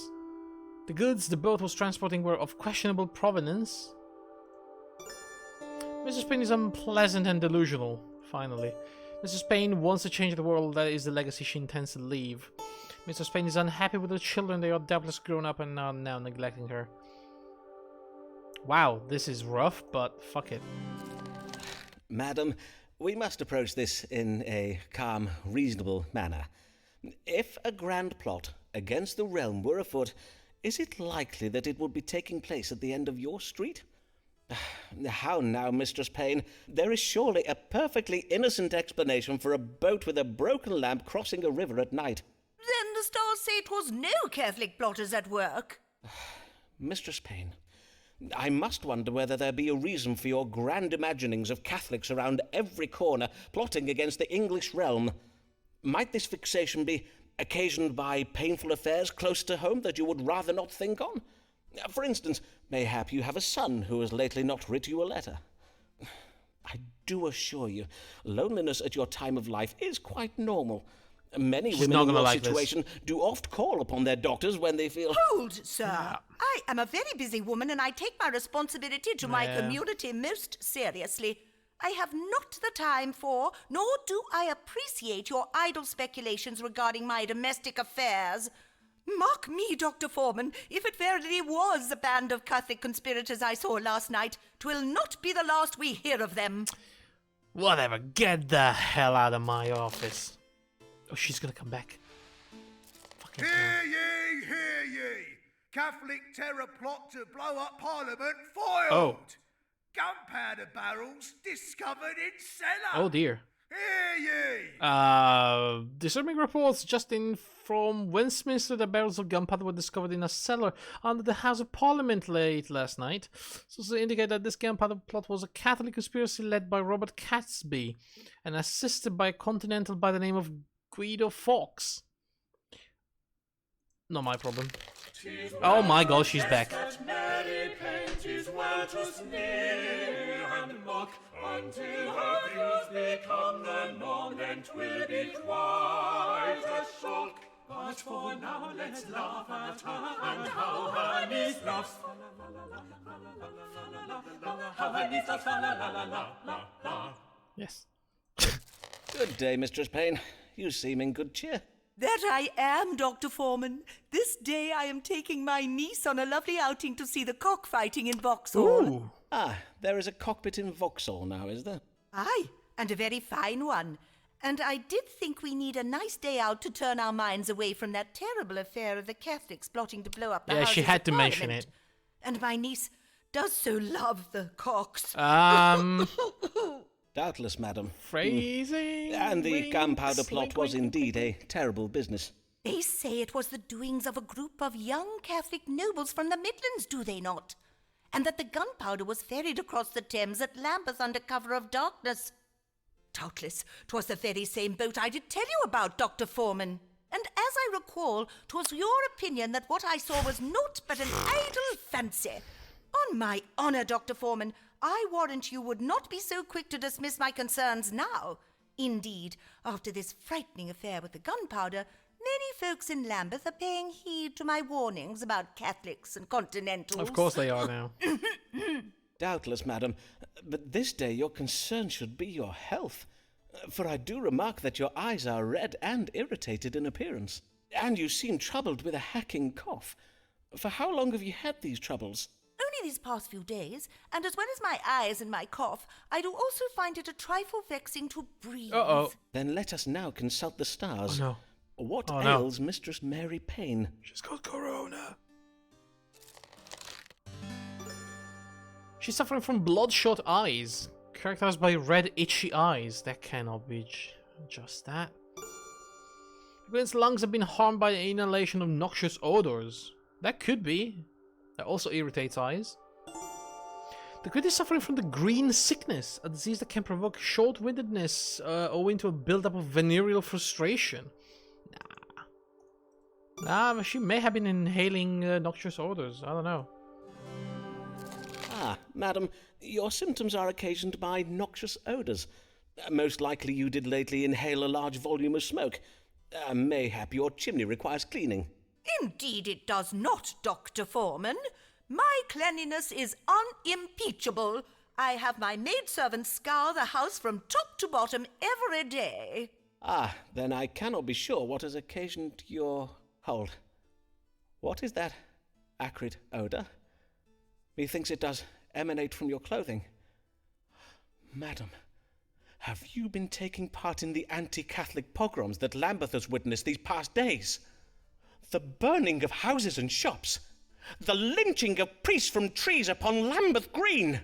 The goods the boat was transporting were of questionable provenance. Mrs. Payne is unpleasant and delusional. Finally. Mrs. Payne wants to change the world. That is the legacy she intends to leave. Mrs. Payne is unhappy with her children. They are doubtless grown up and are now neglecting her. Wow, this is rough, but fuck it. Madam, we must approach this in a calm, reasonable manner. If a grand plot against the realm were afoot, is it likely that it would be taking place at the end of your street? How now, Mistress Payne? There is surely a perfectly innocent explanation for a boat with a broken lamp crossing a river at night. Then the stars say it was no Catholic plotters at work. Mistress Payne, I must wonder whether there be a reason for your grand imaginings of Catholics around every corner plotting against the English realm. Might this fixation be occasioned by painful affairs close to home that you would rather not think on? For instance, mayhap you have a son who has lately not writ you a letter. I do assure you, loneliness at your time of life is quite normal. Many women in your situation do oft call upon their doctors when they feel... Hold, sir. I am a very busy woman and I take my responsibility to my community most seriously. I have not the time for, nor do I appreciate your idle speculations regarding my domestic affairs. Mark me, Dr. Foreman, if it verily was a band of Catholic conspirators I saw last night, 'twill not be the last we hear of them. Whatever, get the hell out of my office. Oh, she's gonna come back. Fucking Hear ye, hear ye! Catholic terror plot to blow up Parliament foiled! Oh. Gunpowder barrels discovered in cellar! Oh dear. Hear ye! Disturbing reports just in from Westminster that barrels of gunpowder were discovered in a cellar under the House of Parliament late last night. Sources indicate that this gunpowder plot was a Catholic conspiracy led by Robert Catesby and assisted by a continental by the name of Guido Fawkes. Not my problem. Oh my god, she's back. Mary Payne, 'tis well to sneer and mock until her views become the norm, then 'twill be quite a shock. But for now, let's laugh at her and how her niece laughs. How her niece laughs, la la la la la la. Yes. Good day, Mistress Payne. You seem in good cheer. That I am, Dr. Foreman. This day I am taking my niece on a lovely outing to see the cockfighting in Vauxhall. Ooh. Ah, there is a cockpit in Vauxhall now, is there? Aye, and a very fine one. And I did think we need a nice day out to turn our minds away from that terrible affair of the Catholics plotting to blow up the Yeah, she Houses had of to mention Parliament. it. And my niece does so love the cocks. Doubtless, madam. Phrasing. And the winks, gunpowder plot wink, was wink, indeed a terrible business. They say it was the doings of a group of young Catholic nobles from the Midlands, do they not? And that the gunpowder was ferried across the Thames at Lambeth under cover of darkness. Doubtless, 'twas the very same boat I did tell you about, Dr. Foreman. And as I recall, 'twas your opinion that what I saw was naught but an idle fancy. On my honour, Dr. Foreman, I warrant you would not be so quick to dismiss my concerns now. Indeed, after this frightening affair with the gunpowder, many folks in Lambeth are paying heed to my warnings about Catholics and Continentals. Of course they are now. Doubtless, madam, but this day your concern should be your health. For I do remark that your eyes are red and irritated in appearance. And you seem troubled with a hacking cough. For how long have you had these troubles? Only these past few days, and as well as my eyes and my cough, I do also find it a trifle vexing to breathe. Uh-oh. Then let us now consult the stars. Oh, no. What Oh, no. ails Mistress Mary Payne? She's got corona. She's suffering from bloodshot eyes, characterized by red, itchy eyes. That cannot be just that. The Queen's lungs have been harmed by the inhalation of noxious odors. That could be. That also irritates eyes. The Queen is suffering from the green sickness, a disease that can provoke short-windedness owing to a build-up of venereal frustration. Nah, she may have been inhaling noxious odors. I don't know. Ah, madam, your symptoms are occasioned by noxious odours. Most likely you did lately inhale a large volume of smoke. Mayhap your chimney requires cleaning. Indeed it does not, Dr. Foreman. My cleanliness is unimpeachable. I have my maidservant scour the house from top to bottom every day. Ah, then I cannot be sure what has occasioned your... Hold. What is that acrid odour? Methinks it does emanate from your clothing. Madam, have you been taking part in the anti-Catholic pogroms that Lambeth has witnessed these past days? The burning of houses and shops. The lynching of priests from trees upon Lambeth Green.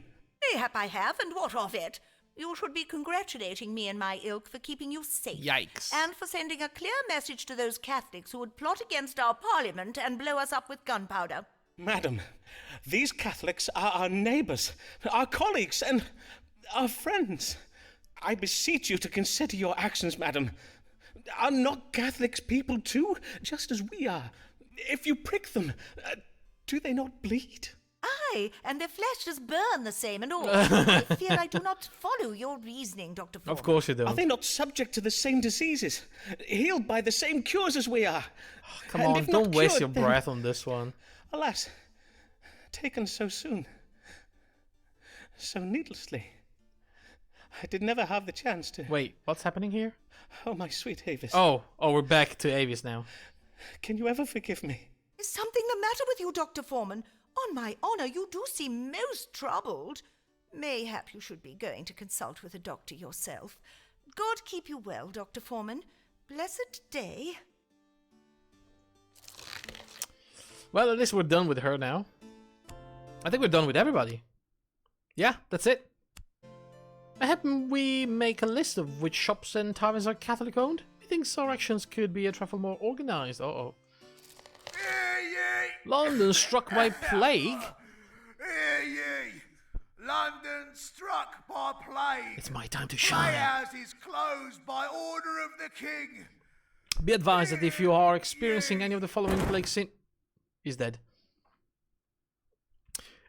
Mayhap I have, and what of it? You should be congratulating me and my ilk for keeping you safe. Yikes. And for sending a clear message to those Catholics who would plot against our Parliament and blow us up with gunpowder. Madam, these Catholics are our neighbours, our colleagues, and our friends. I beseech you to consider your actions, madam. Are not Catholics people too, just as we are? If you prick them, do they not bleed? Aye, and their flesh does burn the same and all. I fear I do not follow your reasoning, Dr. Foreman. Of course you don't. Are they not subject to the same diseases, healed by the same cures as we are? Come And on, if not don't waste cured, your then- breath on this one. Alas, taken so soon, so needlessly. I did never have the chance to... Wait, what's happening here? Oh, my sweet Avis. Oh, we're back to Avis now. Can you ever forgive me? Is something the matter with you, Dr. Foreman? On my honour, you do seem most troubled. Mayhap you should be going to consult with a doctor yourself. God keep you well, Dr. Foreman. Blessed day. Well, at least we're done with her now. I think we're done with everybody. Yeah, that's it. I hope we make a list of which shops and taverns are Catholic owned. Methinks our actions could be a trifle more organized. Uh-oh. London struck by plague? Hear ye! London struck by plague. It's my time to shine. Playhouses closed by order of the king. Be advised that if you are experiencing any of the following plague He's dead.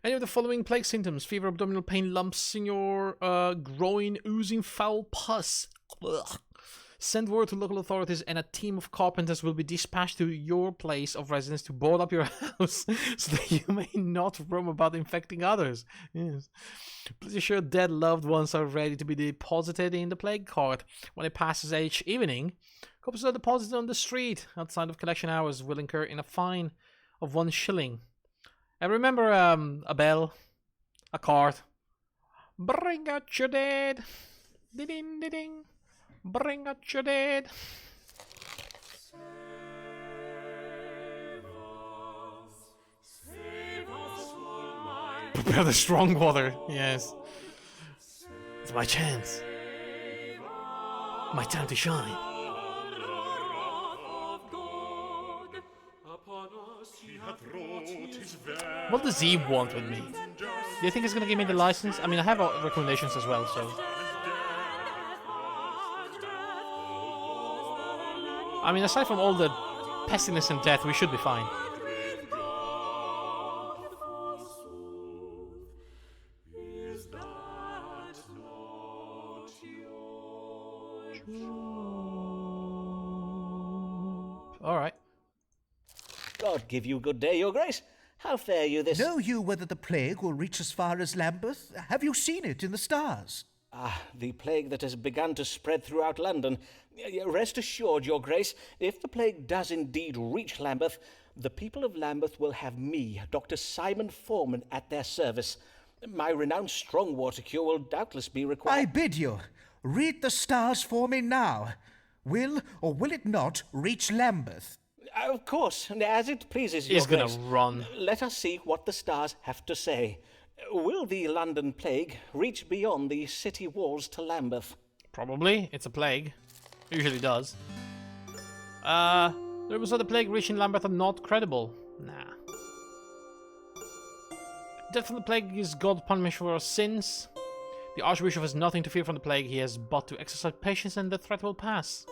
Any of the following plague symptoms: fever, abdominal pain, lumps in your groin, oozing foul pus. Ugh. Send word to local authorities and a team of carpenters will be dispatched to your place of residence to board up your house so that you may not roam about infecting others. Yes. Please ensure dead loved ones are ready to be deposited in the plague cart. When it passes each evening, copies are deposited on the street outside of collection hours will incur in a fine of 1 shilling. And remember a bell, a cart. Bring out your dead. Ding ding ding. Bring out your dead. Save us from my Prepare the strong water. Yes. It's my chance. My time to shine. What does he want with me? Do you think he's gonna give me the license? I mean, I have recommendations as well, so... I mean, aside from all the pestilence and death, we should be fine. Alright. God give you good day, your grace. How fare you this... Know you whether the plague will reach as far as Lambeth? Have you seen it in the stars? Ah, the plague that has begun to spread throughout London. Rest assured, your grace, if the plague does indeed reach Lambeth, the people of Lambeth will have me, Dr. Simon Foreman, at their service. My renowned strong water cure will doubtless be required. I bid you, read the stars for me now. Will or will it not reach Lambeth? Of course, as it pleases your He's gonna grace. run. Let us see what the stars have to say. Will the London plague reach beyond the city walls to Lambeth? Probably. It's a plague. Usually does. The rumors of the plague reaching Lambeth are not credible. Nah. Death from the plague is God's punishment for our sins. The Archbishop has nothing to fear from the plague. He has but to exercise patience and the threat will pass.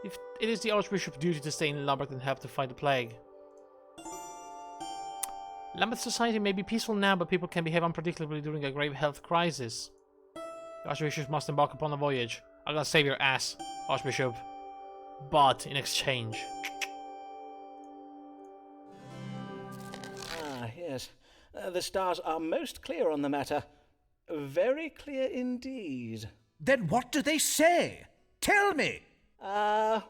If it is the Archbishop's duty to stay in Lambeth and help to fight the plague. Lambeth society may be peaceful now, but people can behave unpredictably during a grave health crisis. The Archbishop must embark upon a voyage. I'm gonna save your ass, Archbishop. But in exchange. Ah, yes. The stars are most clear on the matter. Very clear indeed. Then what do they say? Tell me!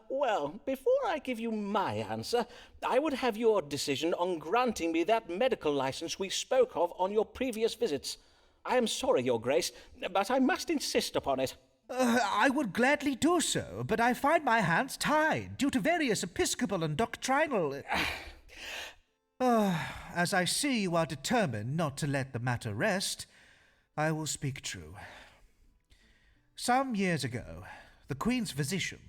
Well, before I give you my answer, I would have your decision on granting me that medical license we spoke of on your previous visits. I am sorry, Your Grace, but I must insist upon it. I would gladly do so, but I find my hands tied due to various episcopal and doctrinal... As I see you are determined not to let the matter rest, I will speak true. Some years ago, the Queen's physician,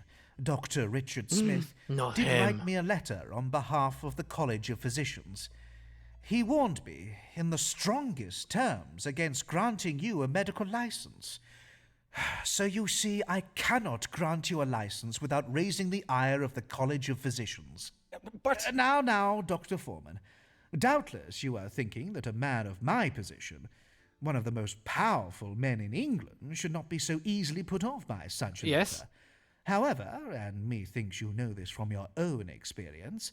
Dr. Richard Smith, did write me a letter on behalf of the College of Physicians. He warned me in the strongest terms against granting you a medical license. So you see, I cannot grant you a license without raising the ire of the College of Physicians. But... Now, Dr. Foreman, doubtless you are thinking that a man of my position, one of the most powerful men in England, should not be so easily put off by such a letter. However, and methinks you know this from your own experience,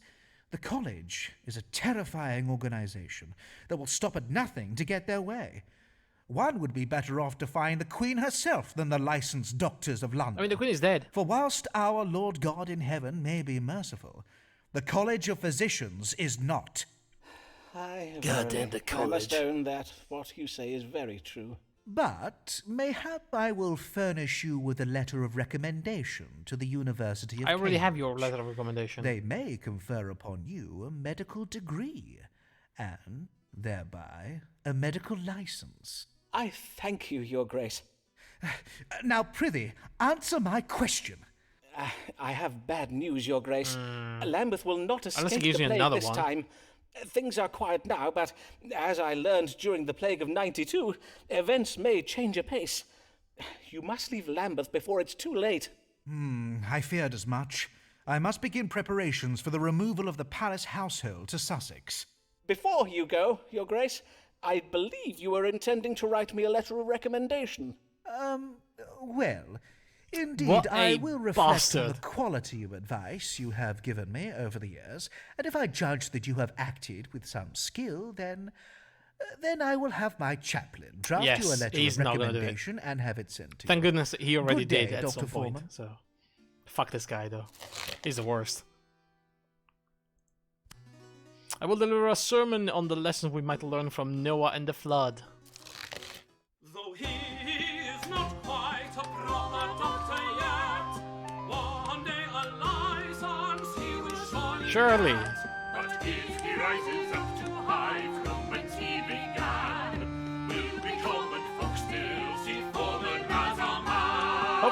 the college is a terrifying organization that will stop at nothing to get their way. One would be better off defying the Queen herself than the licensed doctors of London. I mean, the Queen is dead. For whilst our Lord God in heaven may be merciful, the College of Physicians is not. Goddamn the college. I must own that what you say is very true. But mayhap I will furnish you with a letter of recommendation to the University of I already have your Cambridge. letter of recommendation. They may confer upon you a medical degree, and thereby a medical license. I thank you, Your Grace. Now, prithee, answer my question. I have bad news, Your Grace. Lambeth will not escape Unless he gives the me plague another this one. time. Things are quiet now, but as I learned during the plague of '92, events may change apace. You must leave Lambeth before it's too late. I feared as much. I must begin preparations for the removal of the palace household to Sussex. Before you go, Your Grace, I believe you were intending to write me a letter of recommendation. Well, indeed, What I a will reflect on bastard. the quality of advice you have given me over the years, and if I judge that you have acted with some skill, then I will have my chaplain draft Yes, you a letter he's of not gonna do it. recommendation and have it sent to Thank you. goodness he already Good day, did at Dr. some point. Foreman. So, fuck this guy though. He's the worst. I will deliver a sermon on the lessons we might learn from Noah and the flood. Though he is not quite a proper doctor yet, one day a license he will Surely. But if he rises up to high from whence he began,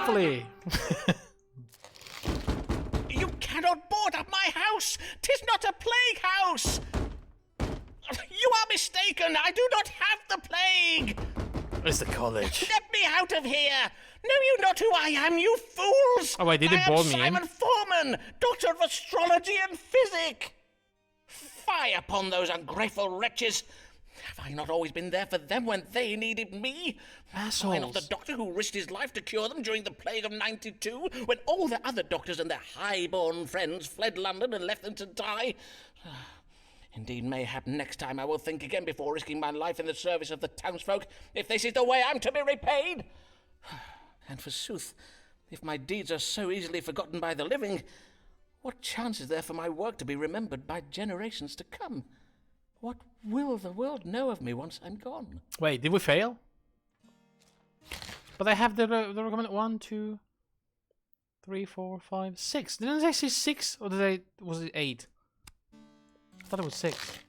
Hopefully. You cannot board up my house! 'Tis not a plague house! You are mistaken! I do not have the plague! It's the college. Let me out of here! Know you not who I am, you fools? Oh, wait, did they board me in? Simon Foreman, Doctor of Astrology and Physic! Fie upon those ungrateful wretches! Have I not always been there for them when they needed me? Am I not the doctor who risked his life to cure them during the plague of '92, when all the other doctors and their high-born friends fled London and left them to die? Indeed, mayhap next time I will think again before risking my life in the service of the townsfolk, if this is the way I'm to be repaid. And forsooth, if my deeds are so easily forgotten by the living, what chance is there for my work to be remembered by generations to come? What will the world know of me once I'm gone? Wait, did we fail? But I have the recommended 1, 2, 3, 4, 5, 6. Didn't I say 6, or was it 8? I thought it was 6.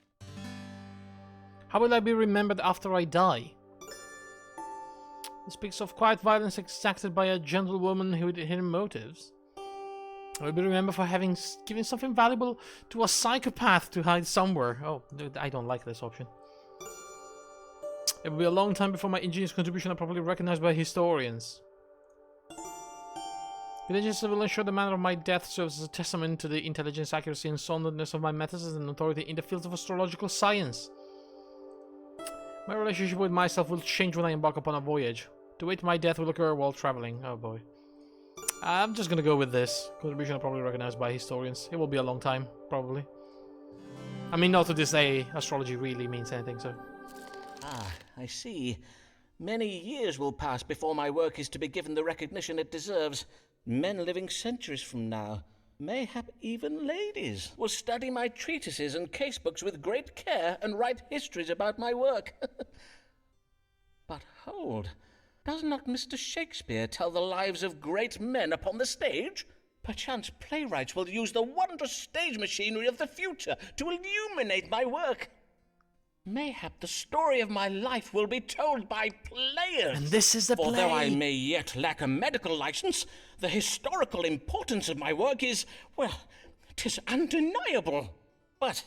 How will I be remembered after I die? It speaks of quiet violence exacted by a gentlewoman with hidden motives. I will be remembered for having given something valuable to a psychopath to hide somewhere. Oh, dude, I don't like this option. It will be a long time before my ingenious contribution are properly recognized by historians. Diligence will ensure the manner of my death serves as a testament to the intelligence, accuracy, and soundness of my methods as an authority in the fields of astrological science. My relationship with myself will change when I embark upon a voyage. To wait, my death will occur while traveling. Oh boy. I'm just gonna go with this. Contribution are probably recognized by historians. It will be a long time, probably. I mean, not to this day astrology really means anything, so... Ah, I see. Many years will pass before my work is to be given the recognition it deserves. Men living centuries from now, mayhap even ladies, will study my treatises and casebooks with great care and write histories about my work. But hold, does not Mr. Shakespeare tell the lives of great men upon the stage? Perchance playwrights will use the wondrous stage machinery of the future to illuminate my work. Mayhap the story of my life will be told by players. And this is the play. Although I may yet lack a medical license, the historical importance of my work is, well, 'tis undeniable. But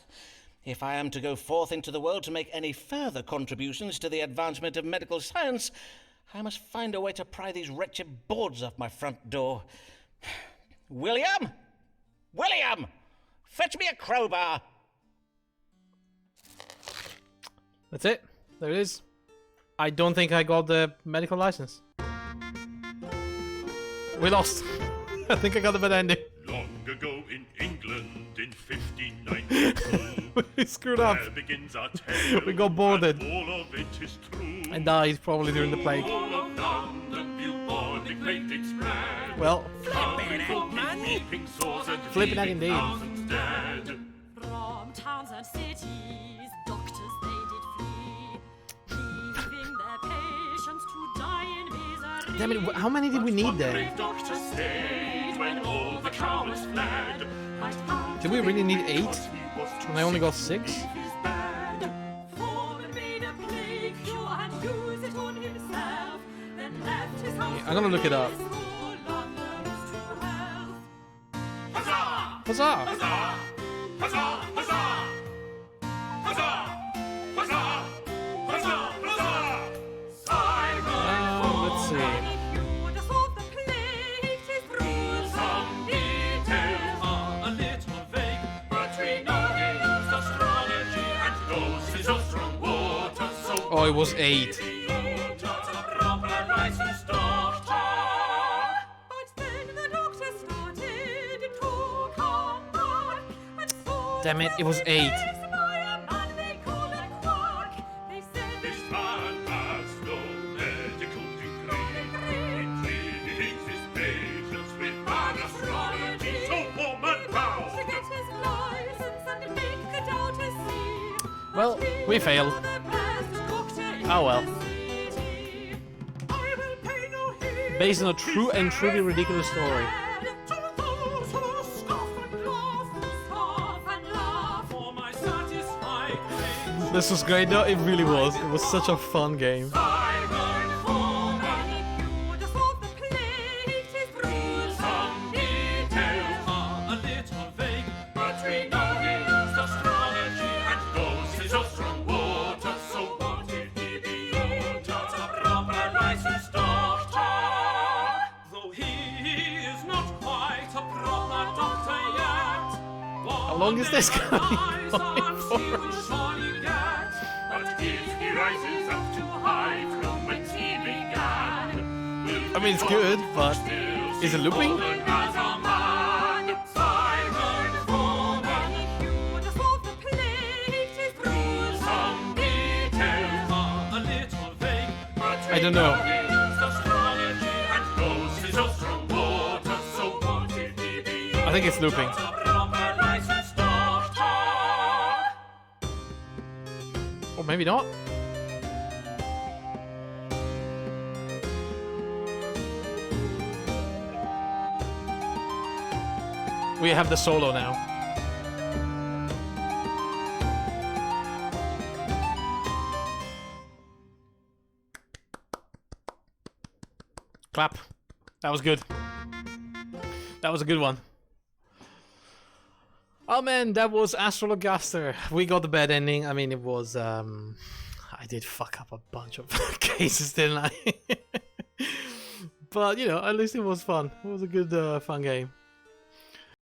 if I am to go forth into the world to make any further contributions to the advancement of medical science, I must find a way to pry these wretched boards off my front door. William! William! Fetch me a crowbar! That's it. There it is. I don't think I got the medical license. We lost. I think I got the bad ending. Long ago in England, in 1592, We screwed up. there begins our tale. We got boarded. And all of it is true. I died probably during the plague. All of London billboard the plague did spread. Well, Weeping sores and Flipping heck indeed. thousands dead. From towns and cities, doctors they did flee, leaving their patients to die in misery. damn it, how many did we need there? Brave doctor stayed when all the cowards fled. Did we really need 8? And I only got 6? I'm gonna look it up. Huzzah! Huzzah! Huzzah! Huzzah! Huzzah! Huzzah! Huzzah! Huzzah! Huzzah! Simon! Let's see. Some details are a little vague, but we know he used astrology and knows his own strong water, so Oh, it was 8. proper licensed doctor. Damn it, it was 8. This man has no medical degree. He treats his patients with bad astrology, so woman bound. Well, we failed. Oh well. Based on a true and truly ridiculous story. This was great though, it really was. It was such a fun game. How long is this going Eyes on on for? he will surely get. But if he rises up too high from whence he began, I mean, it's good, but is it looping? as a man, Simon Foreman, Judas of the plate is bruised. some details are a little vague, but I don't know. he knows astrology and knows his ostrom water, so what if he be I think it's looping. a proper licensed doctor? Or maybe not. We have the solo now. Clap. That was good. That was a good one. Oh man, that was Astrologaster. We got the bad ending. I mean, it was, I did fuck up a bunch of cases, didn't I? But, you know, at least it was fun. It was a good, fun game.